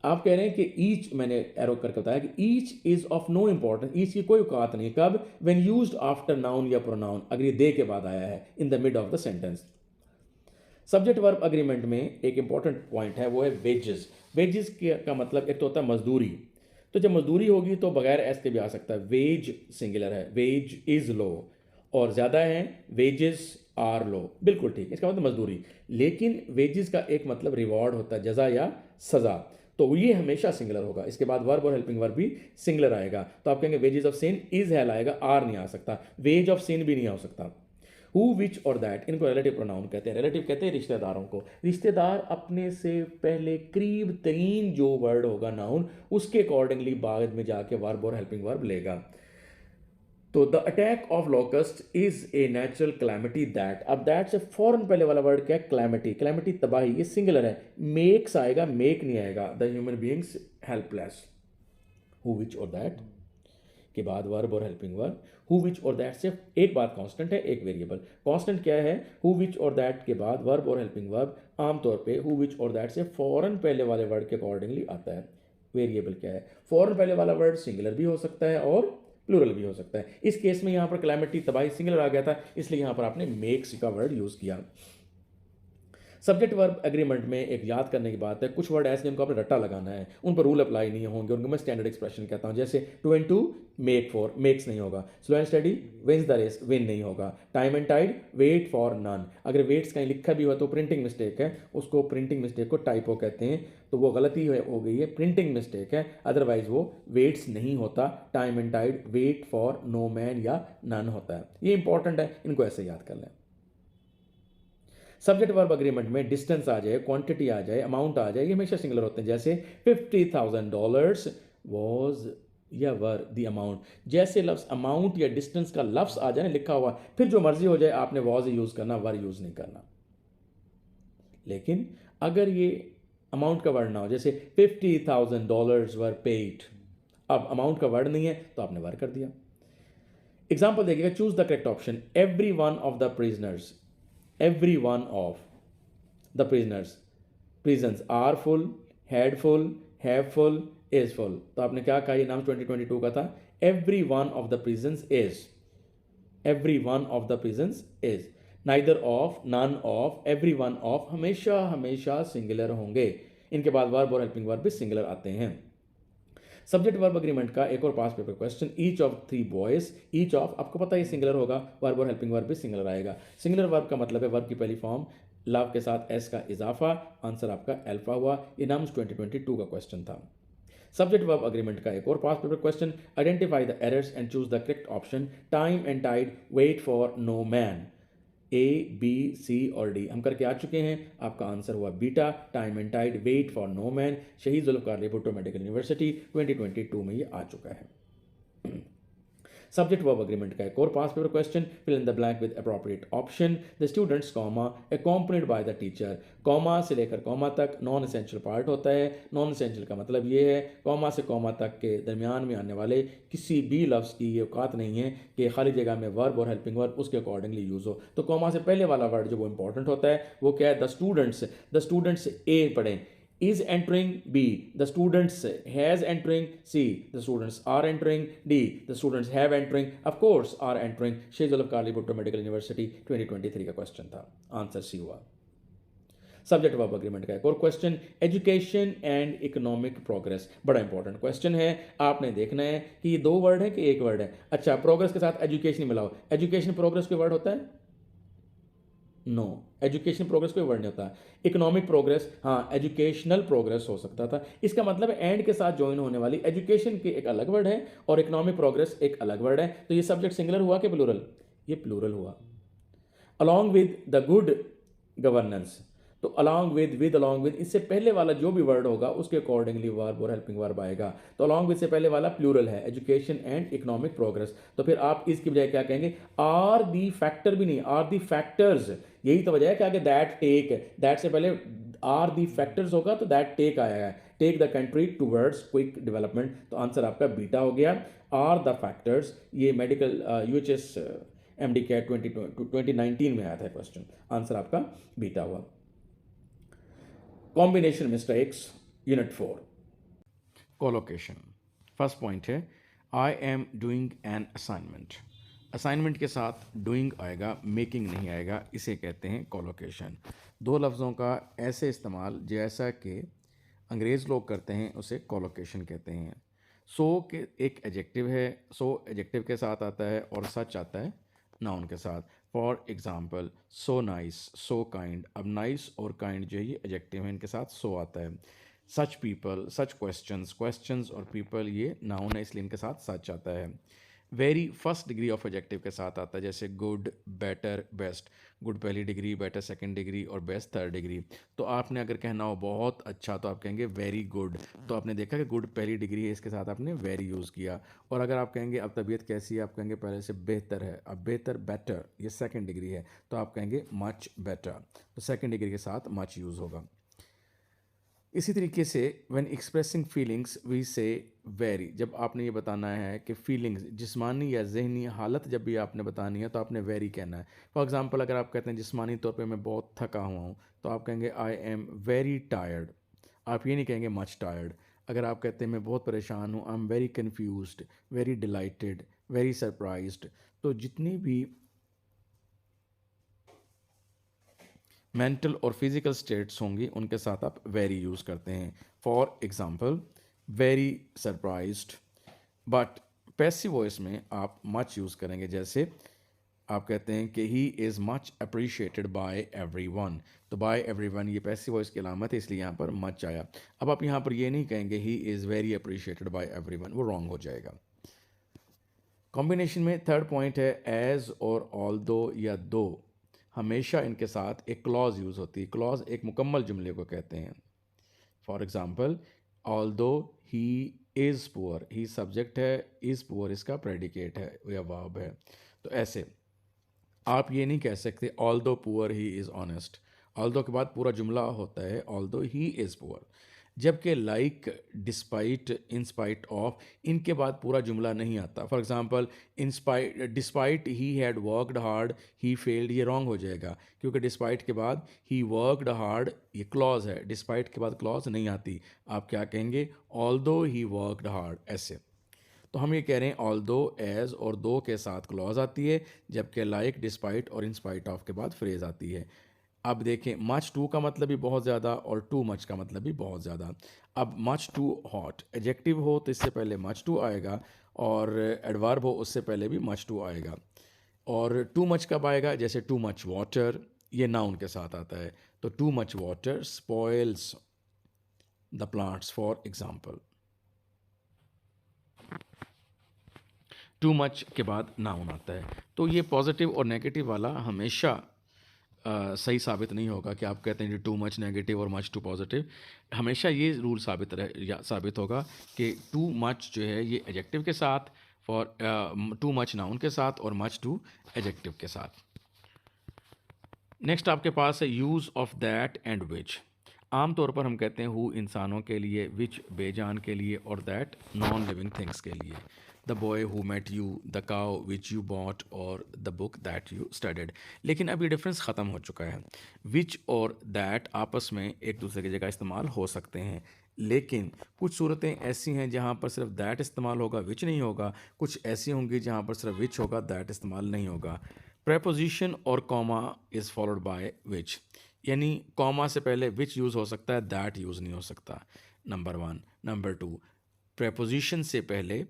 आप कह रहे हैं कि ईच, मैंने एरो करके बताया कि each is of no importance, each की कोई औकात नहीं. कब? व्हेन यूज्ड आफ्टर नाउन या प्रोनाउन, अगर ये दे के बाद आया है in the mid of the sentence. Subject verb agreement में एक इंपॉर्टेंट पॉइंट है, वो है वेजेस. वेजेस का मतलब एक तो होता है मजदूरी, तो जब मजदूरी होगी तो बगैर एस के भी आ सकता है. वेज सिंगुलर है, वेज इज लो, और ज़्यादा है वेजेस आर लो, बिल्कुल ठीक, इसका मतलब मजदूरी. लेकिन वेजेस का एक मतलब रिवॉर्ड होता है, जजा या सज़ा, तो ये हमेशा सिंगुलर होगा. इसके बाद वर्ब और हेल्पिंग वर्ब भी सिंगुलर आएगा, तो आप कहेंगे वेजेस ऑफ सिन, इज है आएगा, आर नहीं आ सकता. वेज ऑफ सिन भी नहीं आ सकता. हु विच और दैट, इनको रिलेटिव प्रोनाउन कहते हैं। रिलेटिव कहते हैं रिश्तेदारों को। रिश्तेदार अपने से पहले करीब तरीन जो वर्ड होगा नाउन, उसके अकॉर्डिंगली बाद में जाके वर्ब और हेल्पिंग वर्ब लेगा। तो the attack of locust is a natural calamity that, अब दैट से फौरन पहले वाला वर्ड क्या है? क्लैमिटी। क्लैमिटी तबाही, ये सिंगुलर है, मेक्स आएगा, मेक नहीं आएगा। The human beings helpless, who which और दैट के बाद वर्ब और हेल्पिंग वर्ब। हु विच और दैट से एक बात कांस्टेंट है, एक वेरिएबल। कांस्टेंट क्या है? हु विच और दैट के बाद वर्ब और हेल्पिंग वर्ब आमतौर पे हु विच और दैट से फौरन पहले वाले वर्ड के अकॉर्डिंगली आता है। वेरिएबल क्या है? फौरन पहले वाला वर्ड सिंगुलर भी हो सकता है और प्लूरल भी हो सकता है। इस केस में यहाँ पर क्लैमिटी तबाही सिंगुलर आ गया था, इसलिए यहाँ पर आपने मेक्स का वर्ड यूज़ किया। सब्जेक्ट वर्ब एग्रीमेंट में एक याद करने की बात है, कुछ वर्ड ऐसे जिनको आपने रट्टा लगाना है, उन पर रूल अप्लाई नहीं होंगे, उनको मैं स्टैंडर्ड एक्सप्रेशन कहता हूँ। जैसे two and two make four, makes नहीं होगा। Slow and steady wins the race, win नहीं होगा। Time and tide wait for none, अगर वेट्स कहीं लिखा भी हुआ तो प्रिंटिंग मिस्टेक है, उसको प्रिंटिंग मिस्टेक को टाइपो कहते हैं, तो वो गलती हो गई है, प्रिंटिंग मिस्टेक है, अदरवाइज वो वेट्स नहीं होता। Time and tide wait for no man या नन होता है। ये इंपॉर्टेंट है, इनको ऐसे याद कर लें। सब्जेक्ट वर्ब अग्रीमेंट में डिस्टेंस आ जाए, क्वांटिटी आ जाए, अमाउंट आ जाए, ये हमेशा सिंगुलर होते हैं। जैसे $50,000 वॉज या वर द अमाउंट। जैसे लफ्ज़ अमाउंट या डिस्टेंस का लफ्ज़ आ जाए ना लिखा हुआ, फिर जो मर्जी हो जाए आपने वॉज यूज़ करना, वर यूज़ नहीं करना। लेकिन अगर ये अमाउंट का वर्ड ना हो, जैसे $50,000 वर पेड, अब अमाउंट का वर्ड नहीं है तो आपने वर कर दिया। एग्जाम्पल देखिएगा, choose the correct option. Every one of the prisoners, every one of the prisons are full, had full, have full, is full। तो आपने क्या कहा? ये नाम 2022 का था। every one of the prisons is, every one of the prisons is, neither of, none of, every one of हमेशा हमेशा सिंगुलर होंगे। इनके बाद वर्ब और हेल्पिंग वर्ब भी सिंगुलर आते हैं। सब्जेक्ट वर्ब अग्रीमेंट का एक और past paper question, each of 3 boys, each of आपको पता है सिंगुलर होगा, वर्ब और हेल्पिंग वर्ब भी सिंगुलर आएगा। सिंगुलर वर्ब का मतलब है वर्ब की पहली फॉर्म लव के साथ एस का इजाफा, आंसर आपका अल्फा हुआ। ये नाम्स 2022 का क्वेश्चन था। सब्जेक्ट वर्ब अग्रीमेंट का एक और past paper question, identify the errors and choose the correct option. Time and tide wait for no man, A B C और डी हम करके आ चुके हैं। आपका आंसर हुआ बीटा, time and tide wait for no man. Shaheed Zulfikar Ali Bhutto medical university 2022 में ये आ चुका है। सब्जेक्ट वर्ब अग्रीमेंट का एक और past paper question, fill in the blank with appropriate option. The students comma accompanied by the teacher, comma से लेकर कॉमा तक नॉन एसेंशियल पार्ट होता है। नॉन एसेंशियल का मतलब ये है कॉमा से कॉमा तक के दरमियान में आने वाले किसी भी लफ्ज़ की ये औकात नहीं है कि खाली जगह में वर्ब और हेल्पिंग वर्ब उसके अकॉर्डिंगली यूज़ हो। तो कॉमा से पहले वाला वर्ड जो वो इंपॉर्टेंट होता है वो क्या है? द स्टूडेंट्स ए पढ़ें, is entering B, the students has entering C, the students are entering D, the students have entering, of course are entering। शहीद जुल्फ़िकार अली भुट्टो मेडिकल यूनिवर्सिटी 2023 का क्वेश्चन था, आंसर सी हुआ। सब्जेक्ट वर्ब अग्रीमेंट का एक और question, education and economic progress, बड़ा important question है। आपने देखना है कि ये 2 वर्ड है कि एक वर्ड है। अच्छा, प्रोग्रेस के साथ एजुकेशन मिलाओ, एजुकेशन प्रोग्रेस कोई वर्ड होता है? नो, एजुकेशन प्रोग्रेस कोई वर्ड नहीं होता। इकोनॉमिक प्रोग्रेस, हाँ, एजुकेशनल प्रोग्रेस हो सकता था। इसका मतलब एंड के साथ ज्वाइन होने वाली एजुकेशन की एक अलग वर्ड है और इकोनॉमिक प्रोग्रेस एक अलग वर्ड है। तो ये सब्जेक्ट सिंगुलर हुआ कि प्लूरल? ये प्लूरल हुआ। Along with the good governance, तो अलॉन्ग विद इससे पहले वाला जो भी वर्ड होगा उसके अकॉर्डिंगली वर्ब और हेल्पिंग वर्ब आएगा। तो अलॉन्ग विद से पहले वाला प्लूरल है, एजुकेशन एंड इकोनॉमिक प्रोग्रेस। तो फिर आप इसकी बजाय क्या कहेंगे? आर दी फैक्टर भी नहीं, आर दी फैक्टर्स। यही तो वजह है कि आगे दैट टेक, दैट से पहले आर दी फैक्टर्स होगा तो दैट टेक आया है, take the country towards quick development. तो आंसर आपका बीटा हो गया। आर द फैक्टर्स, ये मेडिकल यूएचएस एमडी कैट 2019 में आया था क्वेश्चन, आंसर आपका बीटा हुआ। Combination mistakes unit 4, collocation. First point है, I am doing an assignment. Assignment के साथ डूइंग आएगा, मेकिंग नहीं आएगा, इसे कहते हैं कोलोकेशन। 2 लफ्ज़ों का ऐसे इस्तेमाल जैसा कि अंग्रेज़ लोग करते हैं उसे कोलोकेशन कहते हैं। सो के एक एडजेक्टिव है, सो एडजेक्टिव के साथ आता है और सच आता है नाउन के साथ। For example, so nice, so kind. अब नाइस और काइंड जो है ये एडजेक्टिव है, इनके साथ सो आता है। सच पीपल, सच क्वेश्चंस, क्वेश्चंस और पीपल ये नाउन है इसलिए इनके साथ सच आता है। Very first degree of adjective के साथ आता है, जैसे गुड, बेटर, बेस्ट। गुड पहली डिग्री, बेटर सेकंड डिग्री और बेस्ट थर्ड डिग्री। तो आपने अगर कहना हो बहुत अच्छा तो आप कहेंगे वेरी गुड। तो आपने देखा कि गुड पहली डिग्री है, इसके साथ आपने वेरी यूज़ किया। और अगर आप कहेंगे अब तबीयत कैसी है, आप कहेंगे पहले से बेहतर है। अब बेहतर, बेटर, ये सेकंड डिग्री है, तो आप कहेंगे मच बेटर। तो सेकंड डिग्री के साथ मच यूज़ होगा। इसी तरीके से व्हेन एक्सप्रेसिंग फीलिंग्स वी से वेरी, जब आपने ये बताना है कि फीलिंग्स जिस्मानी या जहनी हालत जब भी आपने बतानी है तो आपने वेरी कहना है। फॉर एग्जांपल अगर आप कहते हैं जिस्मानी तौर पे मैं बहुत थका हुआ हूँ, तो आप कहेंगे आई एम वेरी टायर्ड। आप ये नहीं कहेंगे मच टायर्ड। अगर आप कहते हैं मैं बहुत परेशान हूँ, I am very confused, very dilated, very surprised. तो जितनी भी मेंटल और फिजिकल स्टेट्स होंगी उनके साथ आप वेरी यूज़ करते हैं। For example very surprised. But passive voice में आप मच यूज़ करेंगे, जैसे आप कहते हैं कि he is much appreciated by everyone. तो बाय एवरीवन ये पैसिव वॉइस की अलामत है, इसलिए यहाँ पर मच आया। अब आप यहाँ पर ये नहीं कहेंगे he is very appreciated by everyone, वो रॉन्ग हो जाएगा। कॉम्बिनेशन में थर्ड पॉइंट है एज और ऑल दो या दो। हमेशा इनके साथ एक क्लॉज यूज़ होती है। क्लॉज एक मुकम्मल जुमले को कहते हैं। फॉर एग्जाम्पल ऑल दो he is poor, he subject है, इज़ पुअर इसका प्रेडिकेट है या वर्ब है। तो ऐसे आप ये नहीं कह सकते ऑल दो poor he is honest. All दो के बाद पूरा जुमला होता है ऑल दो ही इज़ पुअर। जबकि like, despite, in spite of, इनके बाद पूरा जुमला नहीं आता। For example in spite, despite he had worked hard he failed, ये रॉन्ग हो जाएगा क्योंकि डिस्पाइट के बाद ही वर्कड हार्ड ये क्लॉज है, डिस्पाइट के बाद क्लॉज नहीं आती। आप क्या कहेंगे ऑल दो ही वर्कड हार्ड, ऐसे। तो हम ये कह रहे हैं ऑल दो, एज और दो के साथ क्लॉज आती है, जबकि लाइक, डिस्पाइट और इन स्पाइट ऑफ के बाद फ्रेज आती है। अब देखें मच टू का मतलब भी बहुत ज़्यादा और टू मच का मतलब भी बहुत ज़्यादा। अब मच टू हॉट एडजेक्टिव हो तो इससे पहले मच टू आएगा, और एडवर्ब हो उससे पहले भी मच टू आएगा। और टू मच कब आएगा, जैसे टू मच वाटर, ये नाउन के साथ आता है। तो too much water spoils the plants for example. Too much के बाद नाउन आता है। तो ये पॉजिटिव और नेगेटिव वाला हमेशा सही साबित नहीं होगा कि आप कहते हैं कि टू मच नेगेटिव और मच टू पॉजिटिव। हमेशा ये रूल साबित होगा कि टू मच जो है ये एडजेक्टिव के साथ, फॉर टू मच नाउन के साथ और मच टू एडजेक्टिव के साथ। नेक्स्ट आपके पास है use of that and which. आमतौर पर हम कहते हैं हु इंसानों के लिए, विच बेजान के लिए और दैट नॉन लिविंग थिंग्स के लिए। The boy who met you, the cow which you bought और the book that you studied. लेकिन अब ये डिफरेंस ख़त्म हो चुका है। विच और दैट आपस में एक दूसरे की जगह इस्तेमाल हो सकते हैं, लेकिन कुछ सूरतें ऐसी हैं जहाँ पर सिर्फ दैट इस्तेमाल होगा, विच नहीं होगा। कुछ ऐसी होंगी जहाँ पर सिर्फ विच होगा, दैट इस्तेमाल नहीं होगा। प्रेपोजिशन और comma is followed by which, यानी कॉमा से पहले विच यूज़ हो सकता है, दैट यूज़ नहीं हो सकता। Number one. Number two, preposition से पहले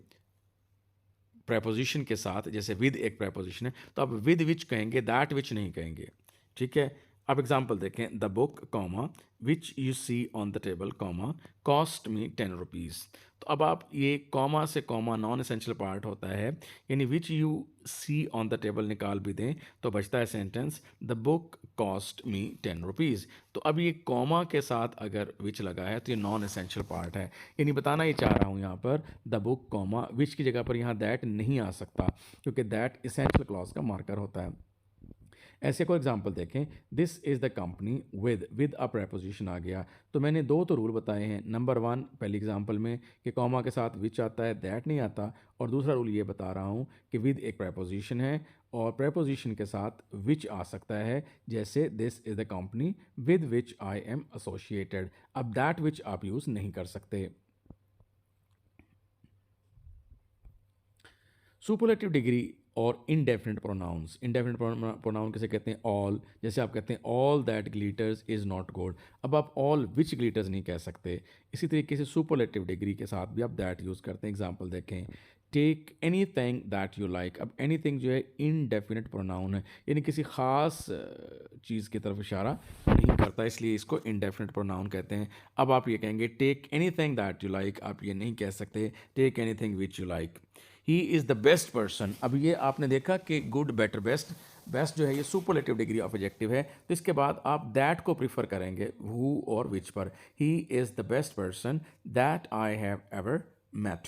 प्रेपोजिशन के साथ, जैसे विद एक प्रेपोजिशन है तो आप विद विच कहेंगे, दैट विच नहीं कहेंगे। ठीक है। अब एग्जांपल देखें, the book comma which you see on the table comma cost me 10 rupees. तो अब आप ये कॉमा से कॉमा नॉन एसेंशियल पार्ट होता है, यानी which you see on the table निकाल भी दें तो बचता है sentence the book cost me 10 rupees. तो अब ये कॉमा के साथ अगर विच लगा है तो ये नॉन एसेंशियल पार्ट है। यानी बताना ये चाह रहा हूँ यहाँ पर द बुक कॉमा विच की जगह पर यहाँ दैट नहीं आ सकता, क्योंकि दैट एसेंशियल क्लॉज का मार्कर होता है। ऐसे कोई एग्जांपल देखें, this is the company with a preposition आ गया। तो मैंने दो तो रूल बताए हैं। नंबर वन पहले एग्जांपल में कि कॉमा के साथ विच आता है, दैट नहीं आता। और दूसरा रूल ये बता रहा हूँ कि विद एक प्रेपोजिशन है और प्रेपोजिशन के साथ विच आ सकता है, जैसे this is the company with which I am associated. अब दैट विच आप यूज़ नहीं कर सकते। सुपरलेटिव डिग्री और इनडेफिनेट प्रोनाउंस। इनडेफिनेट प्रोनाउन किसे कहते हैं, ऑल। जैसे आप कहते हैं all that glitters is not gold. अब आप ऑल विच ग्लिटर्स नहीं कह सकते। इसी तरीके से सुपरलेटिव डिग्री के साथ भी आप दैट यूज़ करते हैं। एग्जांपल देखें, take anything that you like. अब एनी थिंग जो है इनडेफिनेट प्रोनाउन है, यानी किसी ख़ास चीज़ की तरफ इशारा नहीं करता, इसलिए इसको इनडेफिनेट प्रोनाउन कहते हैं। अब आप ये कहेंगे take anything that you like, आप ये नहीं कह सकते take anything which you like. He is the best person. अब ये आपने देखा कि गुड, बेटर, बेस्ट, बेस्ट जो है ये सुपरलेटिव डिग्री ऑफ एडजेक्टिव है, तो इसके बाद आप दैट को प्रीफर करेंगे हु और विच पर। He is the best person that I have ever met.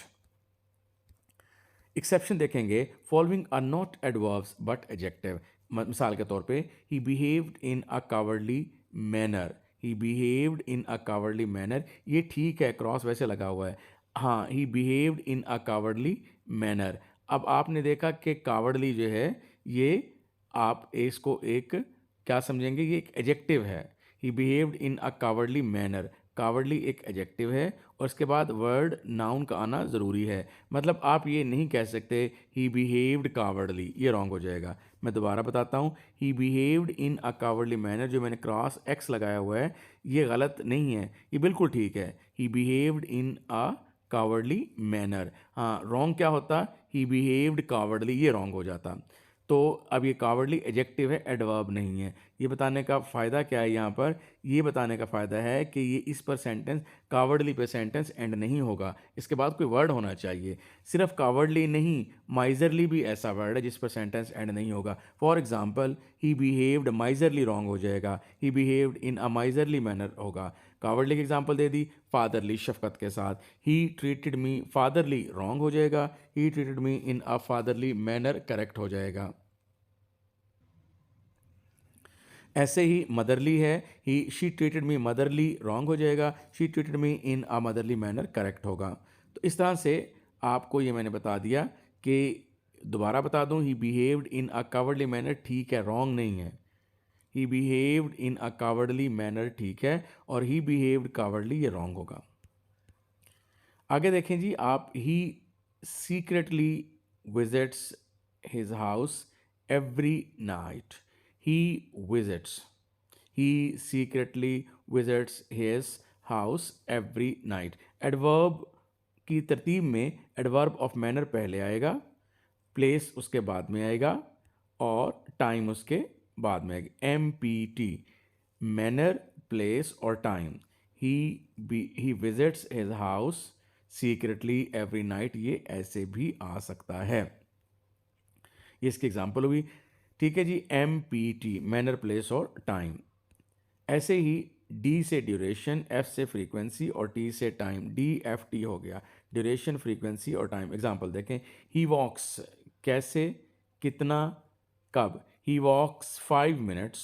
Exception देखेंगे, following are not adverbs but adjective. मिसाल के तौर पे, he behaved in a cowardly manner, he behaved in a cowardly manner, ये ठीक है, क्रॉस वैसे लगा हुआ है। हाँ, he behaved in a cowardly manner. अब आपने देखा कि कावर्डली जो है ये आप इसको एक क्या समझेंगे, ये एक एडजेक्टिव है। He behaved in a cowardly manner, cowardly एक एडजेक्टिव है और इसके बाद वर्ड नाउन का आना ज़रूरी है। मतलब आप ये नहीं कह सकते ही बिहेव्ड कावर्डली, ये रॉन्ग हो जाएगा। मैं दोबारा बताता हूँ, ही behaved in a cowardly manner, जो मैंने क्रॉस एक्स लगाया हुआ है ये गलत नहीं है, ये बिल्कुल ठीक है। He behaved in a cowardly manner. हाँ, रॉन्ग क्या होता, ही बिहेव्ड कावर्डली, ये रॉन्ग हो जाता। तो अब ये कावर्डली एडजेक्टिव है, एडवर्ब नहीं है। ये बताने का फ़ायदा क्या है यहाँ पर, ये बताने का फ़ायदा है कि ये इस पर सेंटेंस, कावर्डली पे सेंटेंस एंड नहीं होगा, इसके बाद कोई वर्ड होना चाहिए। सिर्फ कावर्डली नहीं, माइजरली भी ऐसा वर्ड है जिस पर सेंटेंस एंड नहीं होगा। For example, he behaved miserly wrong हो जाएगा, he behaved in a miserly manner होगा। कावर्डली की एग्जाम्पल दे दी, फादरली शफकत के साथ। He treated me fatherly wrong हो जाएगा, he treated me in a fatherly manner correct हो जाएगा। ऐसे ही मदरली है, he she treated me motherly wrong हो जाएगा, she treated me in a motherly manner correct होगा। तो इस तरह से आपको ये मैंने बता दिया कि, दोबारा बता दूं, he behaved in a cowardly manner ठीक है, रॉन्ग नहीं है। He behaved in a cowardly manner ठीक है, और ही बिहेव्ड कावर्डली ये रॉन्ग होगा। आगे देखें जी आप, he secretly visits his house every night. He visits, he secretly visits his house every night। Adverb की तरतीब में एडवर्ब ऑफ मैनर पहले आएगा, प्लेस उसके बाद में आएगा और टाइम उसके बाद में आएगा। MPT, मैनर, प्लेस और time. He visits his house secretly every night, ये ऐसे भी आ सकता है। ये इसकी एग्जाम्पल हुई। ठीक है जी, MPT, मैनर, प्लेस और टाइम। ऐसे ही D से ड्यूरेशन, F से फ्रीक्वेंसी और T से टाइम, DFT हो गया, ड्यूरेशन, फ्रीक्वेंसी और टाइम। एग्जांपल देखें, ही वॉक्स, कैसे, कितना, कब। ही वॉक्स 5 मिनट्स,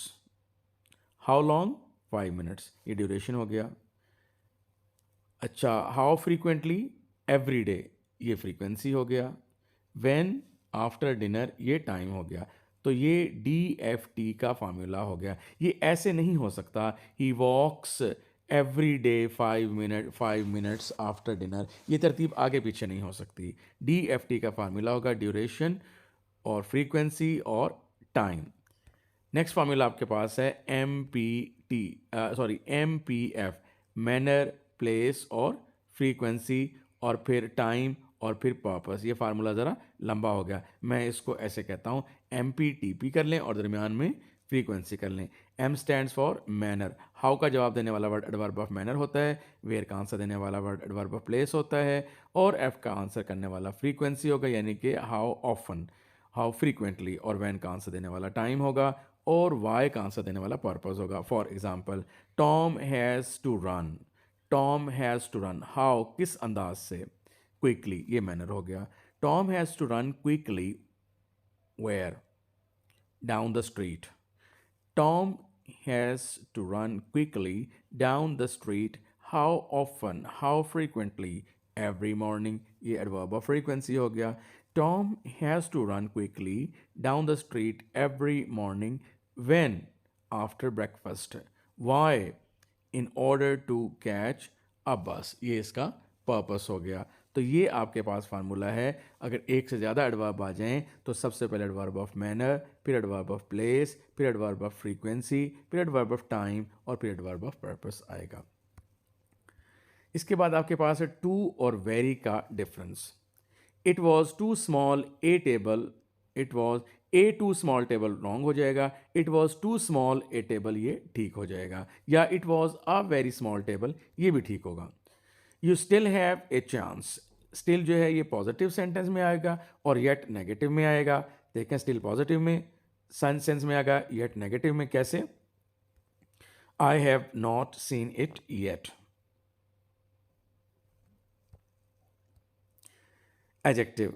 हाउ लॉन्ग, 5 मिनट्स, ये ड्यूरेशन हो गया। अच्छा, हाउ फ्रीक्वेंटली, एवरी डे, ये फ्रीक्वेंसी हो गया। व्हेन, आफ्टर डिनर, ये टाइम हो गया। तो ये DFT का फार्मूला हो गया। ये ऐसे नहीं हो सकता, he walks every day 5 minutes after dinner, ये तरतीब आगे पीछे नहीं हो सकती। DFT का फार्मूला होगा ड्यूरेशन और फ्रीक्वेंसी और टाइम। नेक्स्ट फार्मूला आपके पास है MPF, मैनर, प्लेस और फ्रीक्वेंसी और फिर टाइम और फिर पर्पस। ये फार्मूला ज़रा लंबा हो गया, मैं इसको ऐसे कहता हूँ, MPTP कर लें और दरमियान में फ्रीक्वेंसी कर लें। M stands for manner, how का जवाब देने वाला वर्ड एडवर्ब ऑफ मैनर होता है, वेयर का आंसर देने वाला वर्ड एडवर्ब ऑफ प्लेस होता है, और F का आंसर करने वाला फ्रीक्वेंसी होगा, यानी कि हाउ ऑफन, हाउ फ्रीक्वेंटली, और वैन का आंसर देने वाला टाइम होगा, और वाई का आंसर देने वाला पर्पस होगा। For example, Tom has to run, Tom has to run, how, किस अंदाज से, क्विकली, ये मैनर हो गया। Tom has to run quickly where, down the street. Tom has to run quickly down the street, how often, how frequently, every morning, ये adverb of frequency हो गया। Tom has to run quickly down the स्ट्रीट एवरी मॉर्निंग, when, after breakfast, why, in order to catch a bus, ये इसका purpose हो गया। तो ये आपके पास फार्मूला है। अगर एक से ज़्यादा एडवर्ब आ जाएं तो सबसे पहले एडवर्ब ऑफ मैनर, फिर एडवर्ब ऑफ प्लेस, फिर एडवर्ब ऑफ फ्रीक्वेंसी, फिर एडवर्ब ऑफ टाइम और फिर एडवर्ब ऑफ पर्पस आएगा। इसके बाद आपके पास है टू और वेरी का डिफरेंस। It was too small a table, it was a too small table wrong हो जाएगा, it was too small a table ये ठीक हो जाएगा, या it was a very small table ये भी ठीक होगा। You still have a chance, still जो है ये पॉजिटिव सेंटेंस में आएगा और येट नेगेटिव में आएगा। देखें स्टिल पॉजिटिव में सेंस में आएगा, येट नेगेटिव में कैसे? I have not seen it yet. Adjective,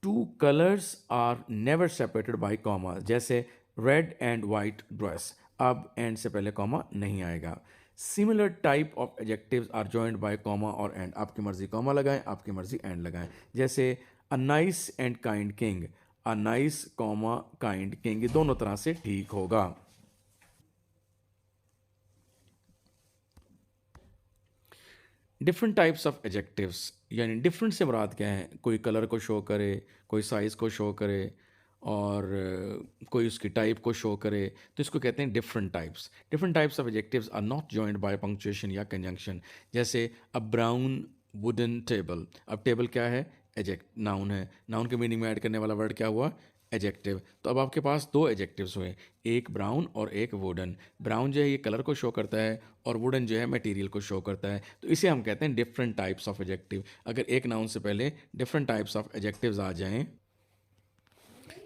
two colours are never separated by comma, जैसे रेड एंड वाइट ड्रेस, अब एंड से पहले कॉमा नहीं आएगा। Similar type of adjectives are joined by comma और एंड, आपकी मर्जी कॉमा लगाएं, आपकी मर्जी एंड लगाएं। जैसे a nice and kind king, a nice comma kind king, दोनों तरह से ठीक होगा। डिफरेंट टाइप्स ऑफ एडजेक्टिव्स, यानी डिफरेंट से मुराद क्या है? कोई कलर को शो करे, कोई साइज़ को शो करे, और कोई उसकी टाइप को शो करे, तो इसको कहते हैं different types. Different types of adjectives are not joined by punctuation या कंजंक्शन। जैसे अ ब्राउन वुडन टेबल, अब टेबल क्या है? एजेक्ट नाउन है, नाउन के मीनिंग में ऐड करने वाला वर्ड क्या हुआ? एजेक्टिव। तो अब आपके पास दो एजेक्टिव्स हुए, एक ब्राउन और एक वुडन। ब्राउन जो है ये कलर को शो करता है और वुडन जो है मटेरियल को शो करता है, तो इसे हम कहते हैं डिफरेंट टाइप्स ऑफ एजेक्टिव। अगर एक नाउन से पहले डिफरेंट टाइप्स ऑफ एजेक्टिव्स आ जाएं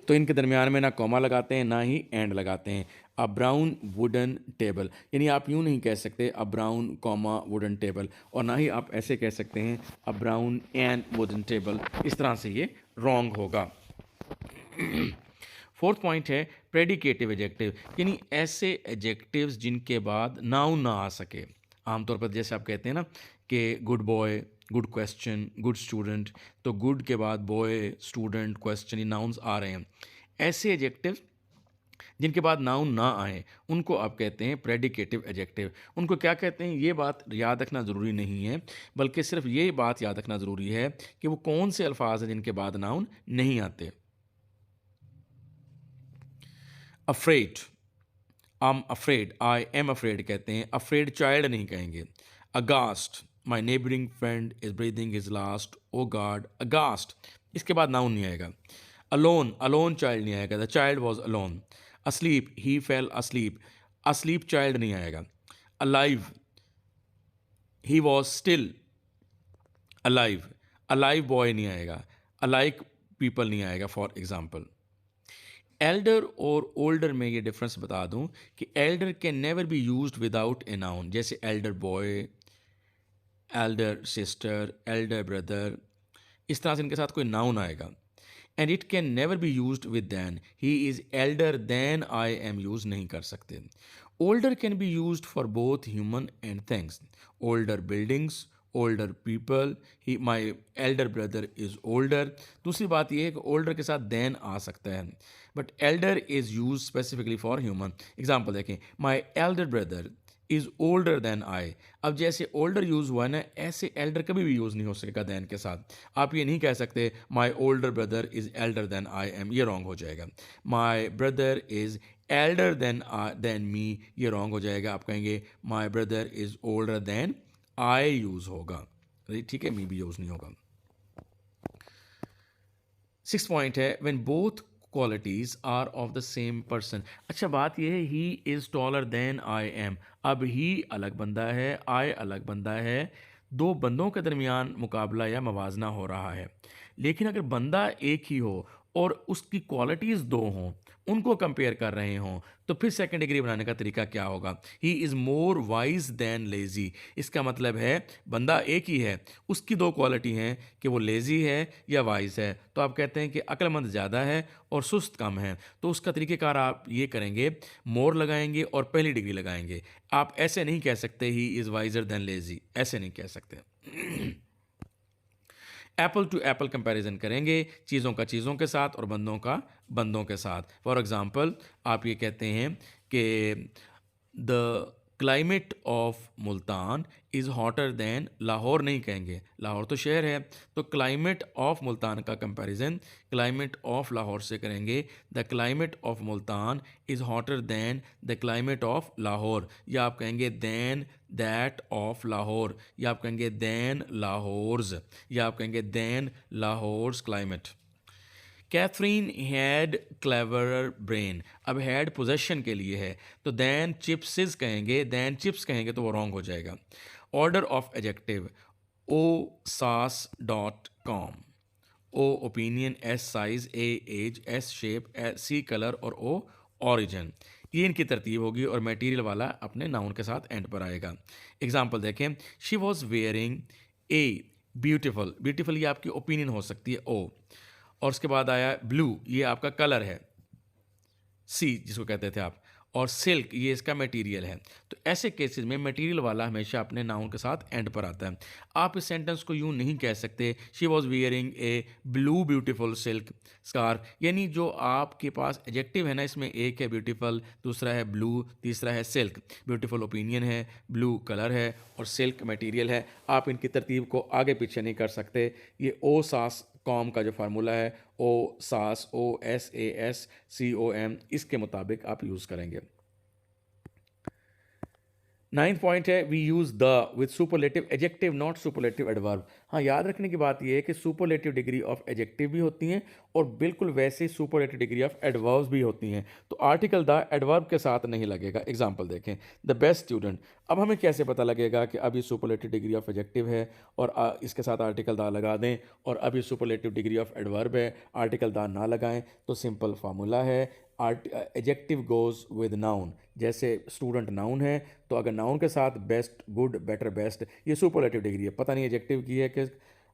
तो इनके दरमियान में ना कॉमा लगाते हैं ना ही एंड लगाते हैं। अ ब्राउन वुडन टेबल, यानी आप यूँ नहीं कह सकते अ ब्राउन कॉमा वुडन टेबल, और ना ही आप ऐसे कह सकते हैं अ ब्राउन एंड वुडन टेबल, इस तरह से ये रॉन्ग होगा। फोर्थ पॉइंट है प्रेडिकेटिव एडजेक्टिव, यानी ऐसे एडजेक्टिव्स जिनके बाद नाउन ना आ सके। आमतौर पर जैसे आप कहते हैं ना कि good boy, good question, good student, तो गुड के बाद बॉय, स्टूडेंट, क्वेश्चन, ये नाउन्स आ रहे हैं। ऐसे एडजेक्टिव जिनके बाद नाउन ना आए उनको आप कहते हैं प्रेडिकेटिव एडजेक्टिव। उनको क्या कहते हैं ये बात याद रखना ज़रूरी नहीं है, बल्कि सिर्फ ये बात याद रखना ज़रूरी है कि वो कौन से अल्फाज हैं जिनके बाद नाउन नहीं आते। Afraid, I am afraid, I am afraid कहते हैं, अफ्रेड चाइल्ड नहीं कहेंगे। Aghast, my neighbouring friend is breathing is last, oh God aghast, इसके बाद नाउन नहीं आएगा। अलोन, अलोन चाइल्ड नहीं आएगा, the child was alone. Asleep, he fell asleep, asleep child नहीं आएगा। Alive, he was still alive, alive boy नहीं आएगा। अलाइक पीपल नहीं आएगा फॉर एग्जाम्पल। एल्डर और ओल्डर में ये डिफरेंस बता दूं कि elder can never be used without a noun, जैसे elder boy, elder sister, elder brother, इस तरह से इनके साथ कोई नाउन आएगा। And it can never be used with then, he is elder than I am use नहीं कर सकते। Older can be used for both human and things, older buildings, older people, he my elder brother is older. दूसरी बात यह है कि older के साथ देन आ सकता है, but elder is use specifically for human. Example देखें, my elder brother is older than I. अब जैसे ओल्डर यूज़ हुआ ना, ऐसे एल्डर कभी भी यूज़ नहीं हो सकेगा देन के साथ। आप ये नहीं कह सकते my older brother is elder than I am, ये रॉन्ग हो जाएगा। My brother is elder than me, ये रॉन्ग हो जाएगा। आप कहेंगे my brother is older than I use होगा, ठीक है, मी भी यूज़ नहीं होगा। सिक्स पॉइंट है when both qualities are of the same person. अच्छा बात यह है he is taller than I am, अब ही अलग बंदा है, आई अलग बंदा है, दो बंदों के दरमियान मुकाबला या मवाजना हो रहा है। लेकिन अगर बंदा एक ही हो और उसकी क्वालिटीज़ दो हों, उनको कंपेयर कर रहे हों, तो फिर सेकंड डिग्री बनाने का तरीका क्या होगा? He is more wise than lazy, इसका मतलब है बंदा एक ही है, उसकी दो क्वालिटी हैं कि वो लेज़ी है या वाइज है, तो आप कहते हैं कि अक्लमंद ज़्यादा है और सुस्त कम है। तो उसका तरीक़ेकार आप ये करेंगे, मोर लगाएंगे और पहली डिग्री लगाएंगे। आप ऐसे नहीं कह सकते he is wiser than lazy, ऐसे नहीं कह सकते। एप्पल टू एप्पल कंपैरिजन करेंगे, चीज़ों का चीज़ों के साथ और बंदों का बंदों के साथ। फॉर एग्ज़ाम्पल आप ये कहते हैं कि the climate of Multan is hotter than Lahore, नहीं कहेंगे, लाहौर तो शहर है, तो क्लाइमेट ऑफ मुल्तान का कंपैरिजन क्लाइमेट ऑफ लाहौर से करेंगे। The climate of Multan is hotter than the climate of Lahore, या आप कहेंगे दैन दैट ऑफ लाहौर, या आप कहेंगे दैन लाहौर्स, या आप कहेंगे than Lahore's climate. Catherine had cleverer brain, अब हैड पोजेशन के लिए है, तो दैन चिप्सिस कहेंगे, दैन चिप्स कहेंगे तो वो रॉन्ग हो जाएगा। Order of adjective, osas.com। O opinion, S size, A age, S shape, C colour और ओ ऑरिजिन। ये इनकी तरतीब होगी और मटेरियल वाला अपने नाउन के साथ एंड पर आएगा। एग्जाम्पल देखें, she was wearing a beautiful. Beautiful ये आपकी ओपिनियन हो सकती है, ओ। और उसके बाद आया ब्लू, ये आपका कलर है, सी जिसको कहते थे आप। और सिल्क ये इसका मटेरियल है। तो ऐसे केसेस में मटेरियल वाला हमेशा अपने नाउन के साथ एंड पर आता है। आप इस सेंटेंस को यूँ नहीं कह सकते she was wearing A blue beautiful silk scarf, यानी जो आपके पास एडजेक्टिव है ना, इसमें एक है ब्यूटीफुल, दूसरा है ब्लू, तीसरा है सिल्क। ब्यूटीफुल ओपिनियन है, ब्लू कलर है और सिल्क मटेरियल है। आप इनकी तरतीब को आगे पीछे नहीं कर सकते। ये ओ सास कॉम का जो फार्मूला है, O SAS, O S A S C O M, इसके मुताबिक आप यूज़ करेंगे। 9th पॉइंट है, we use the with superlative adjective not superlative adverb. हाँ, याद रखने की बात यह है कि सुपरलेटिव डिग्री ऑफ एडजेक्टिव भी होती हैं और बिल्कुल वैसे ही सुपरलेटिव डिग्री ऑफ एडवर्ब्स भी होती हैं। तो आर्टिकल द एडवर्ब के साथ नहीं लगेगा। एग्जांपल देखें, द बेस्ट स्टूडेंट। अब हमें कैसे पता लगेगा कि अब ये सुपरलेटिव डिग्री ऑफ एडजेक्टिव है और इसके साथ आर्टिकल द लगा दें, और अब ये सुपरलेटिव डिग्री ऑफ एडवर्ब है, आर्टिकल द ना लगाएं? तो सिंपल फार्मूला है, एडजेक्टिव गोज विद नाउन। जैसे स्टूडेंट नाउन है, तो अगर नाउन के साथ बेस्ट, गुड, बेटर, बेस्ट, ये सुपरलेटिव डिग्री है। पता नहीं एडजेक्टिव की है कि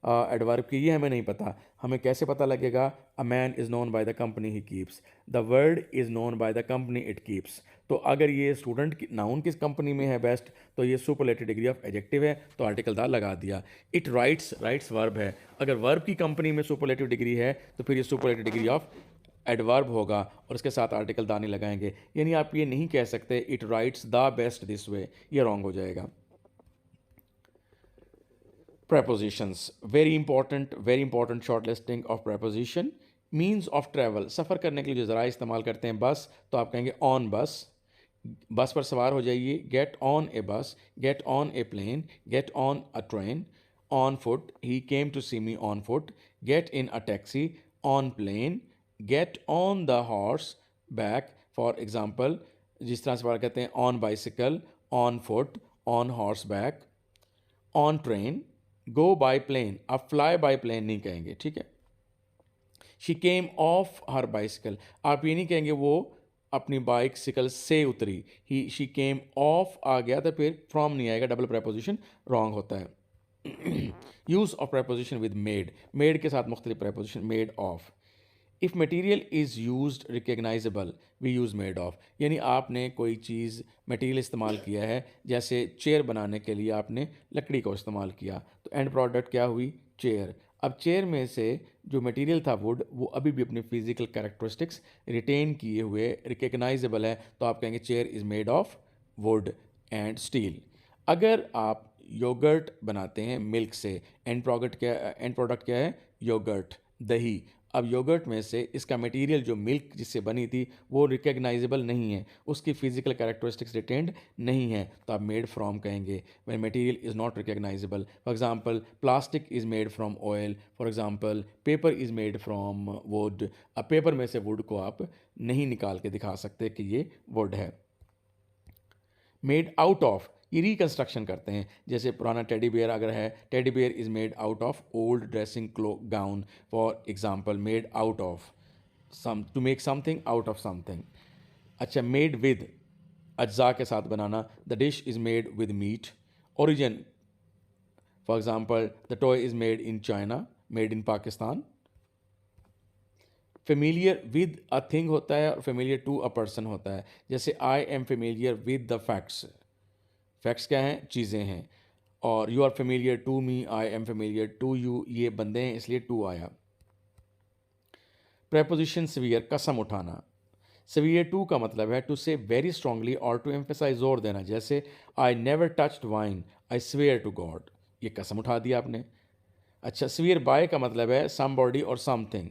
एडवर्ब की, ये हमें नहीं पता। हमें कैसे पता लगेगा? A man is known by the company he keeps, the world is known by the company it keeps. तो अगर ये स्टूडेंट की नाउन किस कंपनी में है बेस्ट, तो ये सुपरलेटिव डिग्री ऑफ एडजेक्टिव है, तो आर्टिकल दा लगा दिया। इट राइट्स, राइट्स वर्ब है, अगर वर्ब की कंपनी में सुपरलेटिव डिग्री है तो फिर ये सुपरलेटिव डिग्री ऑफ एडवर्ब होगा और उसके साथ आर्टिकल दा नहीं लगाएंगे। यानी आप ये नहीं कह सकते it rights the best this way, ये रॉन्ग हो जाएगा। prepositions, very important short listing of preposition। means of travel, सफ़र करने के लिए जो ज़रा इस्तेमाल करते हैं, बस, तो आप कहेंगे ऑन बस, बस पर सवार हो जाइए। Gate on a bus, get on a plane, get on a train. On foot, he came to see me on foot. Get in a taxi, on plane. Get on the horse back, for example जिस तरह से बात कहते हैं on bicycle, on foot, on horse back, on train. Go by plane, आप fly by plane नहीं कहेंगे, ठीक है। She came off her bicycle, आप ये नहीं कहेंगे वो अपनी बाइसिकल से उतरी। ही शी केम ऑफ आ गया तो फिर फ्रॉम नहीं आएगा, डबल प्रेपोजिशन रॉन्ग होता है। Use of preposition with made, made के साथ मुख्तलिफ preposition, made of. If material is use recognizable, we use made of. यानी आपने कोई चीज़ मटीरियल इस्तेमाल किया है, जैसे चेयर बनाने के लिए आपने लकड़ी को इस्तेमाल किया, तो एंड प्रोडक्ट क्या हुई? चेयर। अब चेयर में से जो मटेरियल था वुड, वो अभी भी अपनी फिजिकल कैरेक्टरिस्टिक्स रिटेन किए हुए रिकग्नाइजेबल है, तो आप कहेंगे chair is made of would and steel. अगर आप योगर्ट बनाते हैं मिल्क से, एंड प्रोडक्ट क्या है? योगर्ट, दही। अब योगर्ट में से इसका मटेरियल जो मिल्क जिससे बनी थी वो रिकग्नाइजेबल नहीं है, उसकी फिजिकल कैरेक्टरिस्टिक्स रिटेन्ड नहीं है, तो आप मेड फ्रॉम कहेंगे। When material is not recognisable, for example plastic is made from oil, for example paper is made from would. अब पेपर में से वुड को आप नहीं निकाल के दिखा सकते कि ये वुड है। मेड आउट ऑफ, ये रिकन्स्ट्रक्शन करते हैं। जैसे पुराना टेडी बियर अगर है, teddy bear is made out of old dressing gown, for example made out of some, to make something out of something. अच्छा, मेड विद, अज्जा के साथ बनाना, the dish is made with meat. Origin, for example the toy is made in China, made in Pakistan. Familiar with a thing होता है और familiar to a person होता है। जैसे I am familiar with the facts, facts क्या हैं? चीज़ें हैं। और you are familiar to me, I am familiar to you, ये बंदे हैं इसलिए टू आया। प्रेपोजिशन सवियर, कसम उठाना। सवियर टू का मतलब है टू से वेरी स्ट्रांगली और टू एम्फेसाइज, जोर देना। जैसे I never touched wine, I swear to God, ये कसम उठा दिया आपने। अच्छा, स्वेयर बाय का मतलब है समबॉडी और something,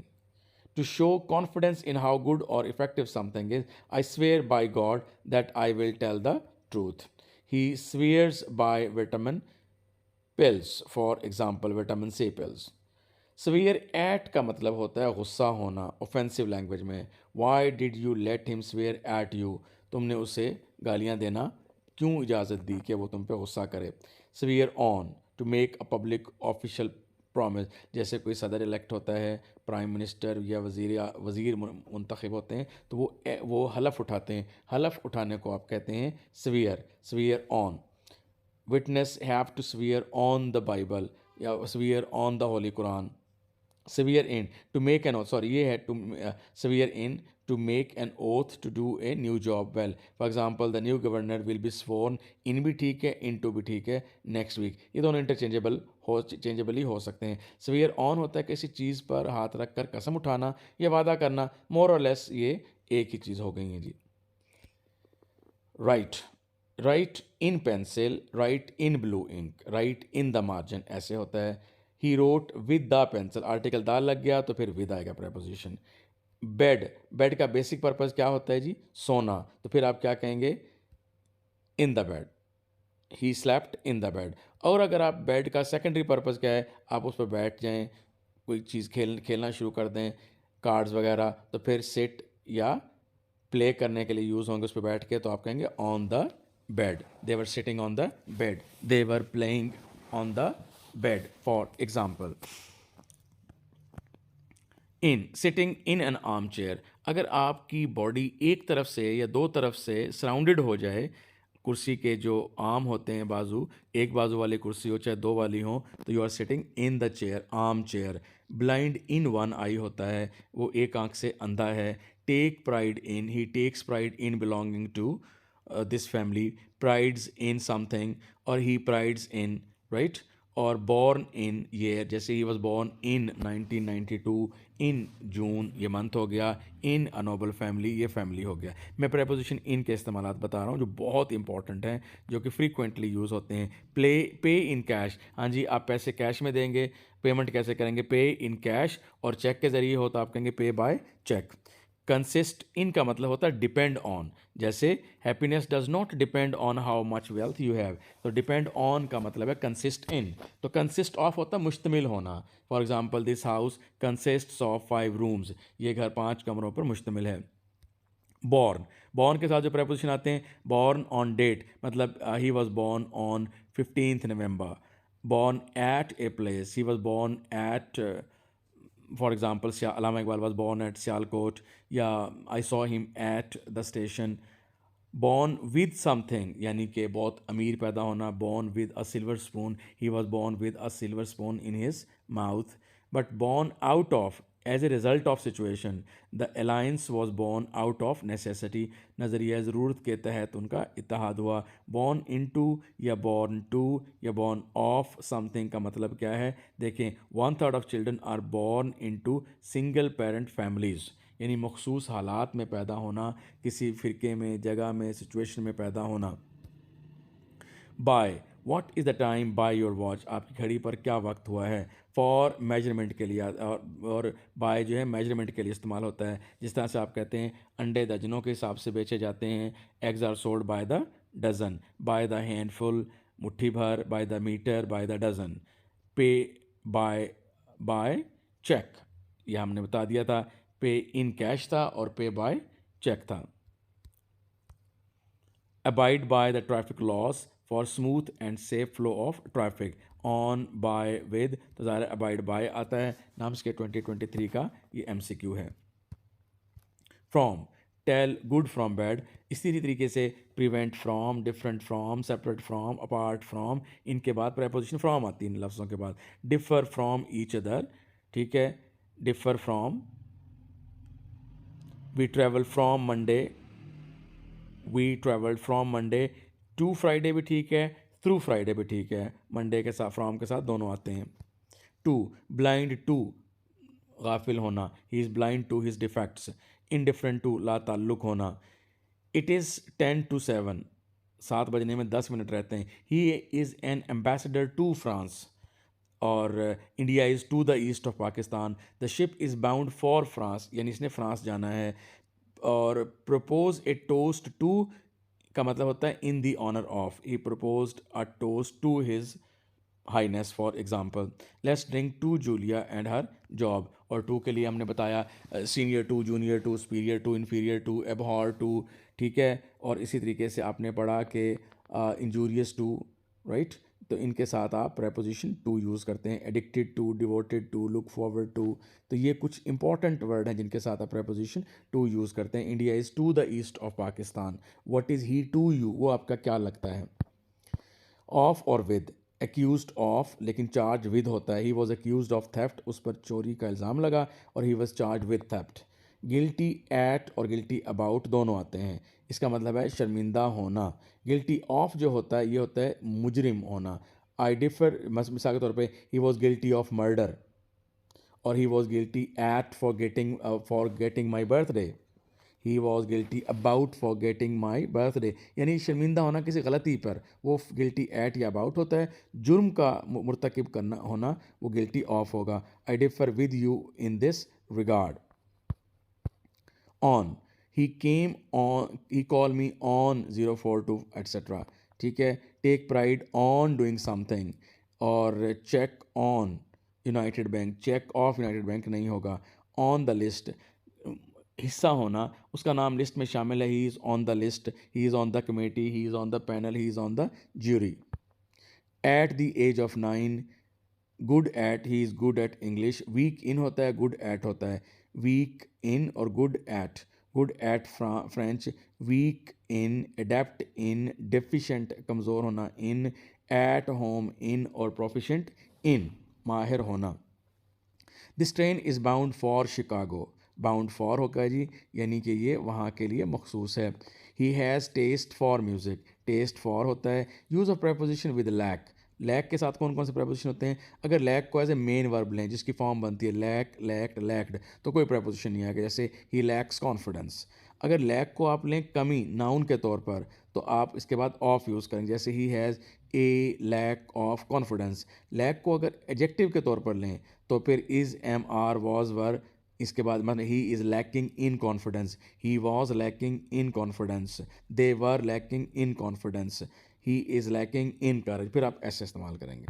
to show confidence in how good और effective something is, I swear by God that I will tell the truth. He swears by vitamin pills, for example vitamin C pills. Swear at का मतलब होता है गुस्सा होना, offensive language में। Why did you let him swear at you, तुमने उसे गालियाँ देना क्यों इजाज़त दी कि वो तुम पे गुस्सा करे। Swear on, to make a public official promise, जैसे कोई सदर इलेक्ट होता है, प्राइम मिनिस्टर या वज़ीर मुंतखब होते हैं, तो वो हलफ उठाते हैं, हलफ उठाने को आप कहते हैं swear on. Witness have to swear on the Bible या swear on the holy Quran. swear in to make an oath, sorry ये है to swear in to make an oath to do a new job well, for example the new governor will be sworn in भी ठीक है, into भी ठीक है, next week, ये दोनों चेंजेबल ही हो सकते हैं। swear on होता है किसी चीज़ पर हाथ रख कर कसम उठाना या वादा करना, more or less ये एक ही चीज़ हो गई है जी। Write in pencil, write in blue ink, write in the margin, ऐसे होता है। He wrote with the pencil, article the लग गया तो फिर विद आएगा प्रेपोजिशन। बेड का बेसिक पर्पस क्या होता है जी? सोना, तो फिर आप क्या कहेंगे? In the bed, he slept in the bed. और अगर आप बेड का सेकेंडरी पर्पस क्या है, आप उस पर बैठ जाएं, कोई चीज़ खेलना शुरू कर दें, कार्ड्स वगैरह, तो फिर सिट या प्ले करने के लिए यूज़ होंगे उस पर बैठ के, तो आप कहेंगे on the bed, they were sitting on the bed, they were playing on the bed for example. In, sitting in an arm chair, अगर आपकी बॉडी एक तरफ से या दो तरफ से सराउंडेड हो जाए, कुर्सी के जो आर्म होते हैं, बाजू, एक बाजू वाली कुर्सी हो चाहे दो वाली हो, तो you are sitting in the chair, armchair. Blind in one eye होता है, वो एक आंख से अंधा है। Take pride in, he takes pride in belonging to this family, prides in something, और ही प्राइड्स इन, राइट। और बॉर्न इन ईयर, जैसे ही वॉज बॉर्न इन 1992, इन जून ये मंथ हो गया, इन अ नोबल फैमिली ये फैमिली हो गया। मैं प्रेपोजिशन इन के इस्तेमाल बता रहा हूँ जो बहुत इंपॉर्टेंट हैं, जो कि फ्रीक्वेंटली यूज़ होते हैं। पे इन कैश, हाँ जी, आप पैसे कैश में देंगे, पेमेंट कैसे करेंगे? पे इन कैश, और चेक के ज़रिए हो तो आप कहेंगे पे बाय चेक। कंसिस्ट इन का मतलब होता है डिपेंड ऑन, जैसे happiness does not depend on how much wealth you have, तो डिपेंड ऑन का मतलब है कंसिस्ट इन। तो कंसिस्ट ऑफ होता है मुश्तमिल होना, for example this house consists of 5 rooms, ये घर 5 कमरों पर मुश्तमिल है। बॉर्न के साथ जो प्रपोजिशन आते हैं, बॉर्न ऑन डेट, मतलब he was born on 15th November। Born at a place, he was born at, for example Allama Iqbal was born at Sialkot, या I saw him at the station. Born with something, यानी कि बहुत अमीर पैदा होना, born with a silver spoon, he was born with a silver spoon in his mouth. But born out of, as a result of situation, the alliance was born out of necessity, नज़रिया ज़रूरत के तहत उनका इत्तेहाद हुआ। Born into या born to या born of something का मतलब क्या है? देखें, 1/3 of children are born into single parent families, यानी मखसूस हालात में पैदा होना, किसी फ़िरके में, जगह में, सिचुएशन में पैदा होना। By, what is the time by your watch, आपकी घड़ी पर क्या वक्त हुआ है? फॉर मेजरमेंट के लिए, और बाय जो है मेजरमेंट के लिए इस्तेमाल होता है। जिस तरह से आप कहते हैं अंडे दर्जनों के हिसाब से बेचे जाते हैं, eggs are sold by the dozen, by the handful मुट्ठी भर, by the metre, by the dozen. Pay by cheque, यह हमने बता दिया था, पे इन कैश था और पे बाय चेक था। Abide by the traffic laws for smooth and safe flow of traffic, on by with, तो ज़ाहिर अबाइड बाय आता है, नाम्स के 2023 का ये MCQ है। From, tell good from bad, इसी तरीके से prevent from, different from, separate from, apart from, इनके बाद प्रेपोजिशन फ्रॉम आती है इन लफ्ज़ों के बाद। डिफर फ्रॉम ईच अदर, ठीक है, differ from, we travel from Monday, we travelled from Monday to Friday भी ठीक है, थ्रू फ्राइडे भी ठीक है, मंडे के साथ फ्रॉम के साथ दोनों आते हैं। टू, ब्लाइंड टू, गाफिल होना, he is blind to his defects. Indifferent to, ला ताल्लुक होना। इट इज़ 10 to 7, 7 बजने में 10 मिनट रहते हैं। He is an ambassador to France, और India is to the east of Pakistan. The ship is bound for France, यानी इसने फ्रांस जाना है। और प्रपोज ए टोस्ट टू का मतलब होता है in the honour of, he proposed a toast to his highness, for example let's drink to Julia and her job, और टू के लिए हमने बताया senior to, junior to, superior to, inferior to, abhor to, ठीक है। और इसी तरीके से आपने पढ़ा कि इंजूरियस टू, राइट। तो इनके साथ आप preposition to यूज़ करते हैं, addicted to, devoted to, look forward to। तो ये कुछ इंपॉर्टेंट वर्ड हैं जिनके साथ आप preposition to यूज़ करते हैं। India is to the east of Pakistan, what is he to you, वो आपका क्या लगता है। ऑफ और विद, एक्यूज्ड ऑफ लेकिन चार्ज विद होता है, he was accused of theft, उस पर चोरी का इल्ज़ाम लगा और he was charge with theft. Guilty at और गिल्टी अबाउट दोनों आते हैं, इसका मतलब है शर्मिंदा होना। गिल्टी ऑफ जो होता है ये होता है मुजरिम होना। आई डिफर, मिसाल के तौर पे he was guilty of murder और he was guilty at forgetting my birthday, he was guilty about forgetting my birthday. यानी शर्मिंदा होना किसी गलती पर, वो गिल्टी एट या अबाउट होता है। जुर्म का मुर्तकिब करना होना वो गिल्टी ऑफ होगा। I differ with you in this regard. On, he came on, he call me on 042 etcetera. ठीक है। Take pride on doing something, और check on United Bank, check of United Bank नहीं होगा। On the list, हिस्सा होना, उसका नाम list में शामिल है, he is on the list, he is on the committee, he is on the panel, he is on the jury. At the age of 9, good at, he is good at English. Weak in होता है, good at होता है। Weak in और good at French, weak in, adept in, deficient कमज़ोर होना, इन, at home in और proficient इन, माहिर होना। This train is bound for Chicago, bound for होगा जी, यानी कि ये वहाँ के लिए मखसूस है। He has taste for music, taste for होता है। Use of preposition with lack, lack के साथ कौन कौन से प्रेपोजिशन होते हैं। अगर लैक को एज ए मेन वर्ब लें जिसकी फॉर्म बनती है लैक, लैक्ड, लैक्ड, तो कोई प्रेपोजिशन नहीं आएगा, जैसे ही लैक्स कॉन्फिडेंस। अगर लैक को आप लें कमी नाउन के तौर पर, तो आप इसके बाद ऑफ यूज़ करेंगे, जैसे ही has a lack of confidence. Lack को अगर एडजेक्टिव के तौर पर लें तो फिर is, am, are, was, were, इसके बाद मतलब he is lacking in confidence, he was lacking in confidence, they were lacking in confidence, he is lacking in courage, फिर आप ऐसे इस्तेमाल करेंगे।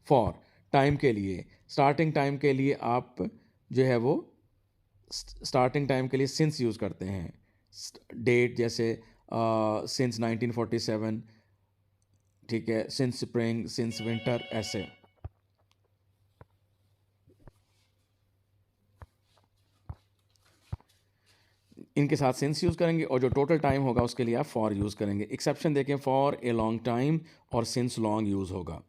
फॉर, टाइम के लिए, स्टार्टिंग टाइम के लिए आप जो है वो स्टार्टिंग टाइम के लिए सिंस यूज़ करते हैं। डेट जैसे सिंस 1947, ठीक है, सिंस स्प्रिंग, सिंस विंटर, ऐसे। इनके साथ सिंस यूज़ करेंगे और जो टोटल टाइम होगा उसके लिए आप फॉर यूज़ करेंगे। एक्सेप्शन देखें, फॉर ए लॉन्ग टाइम और सिंस लॉन्ग यूज़ होगा।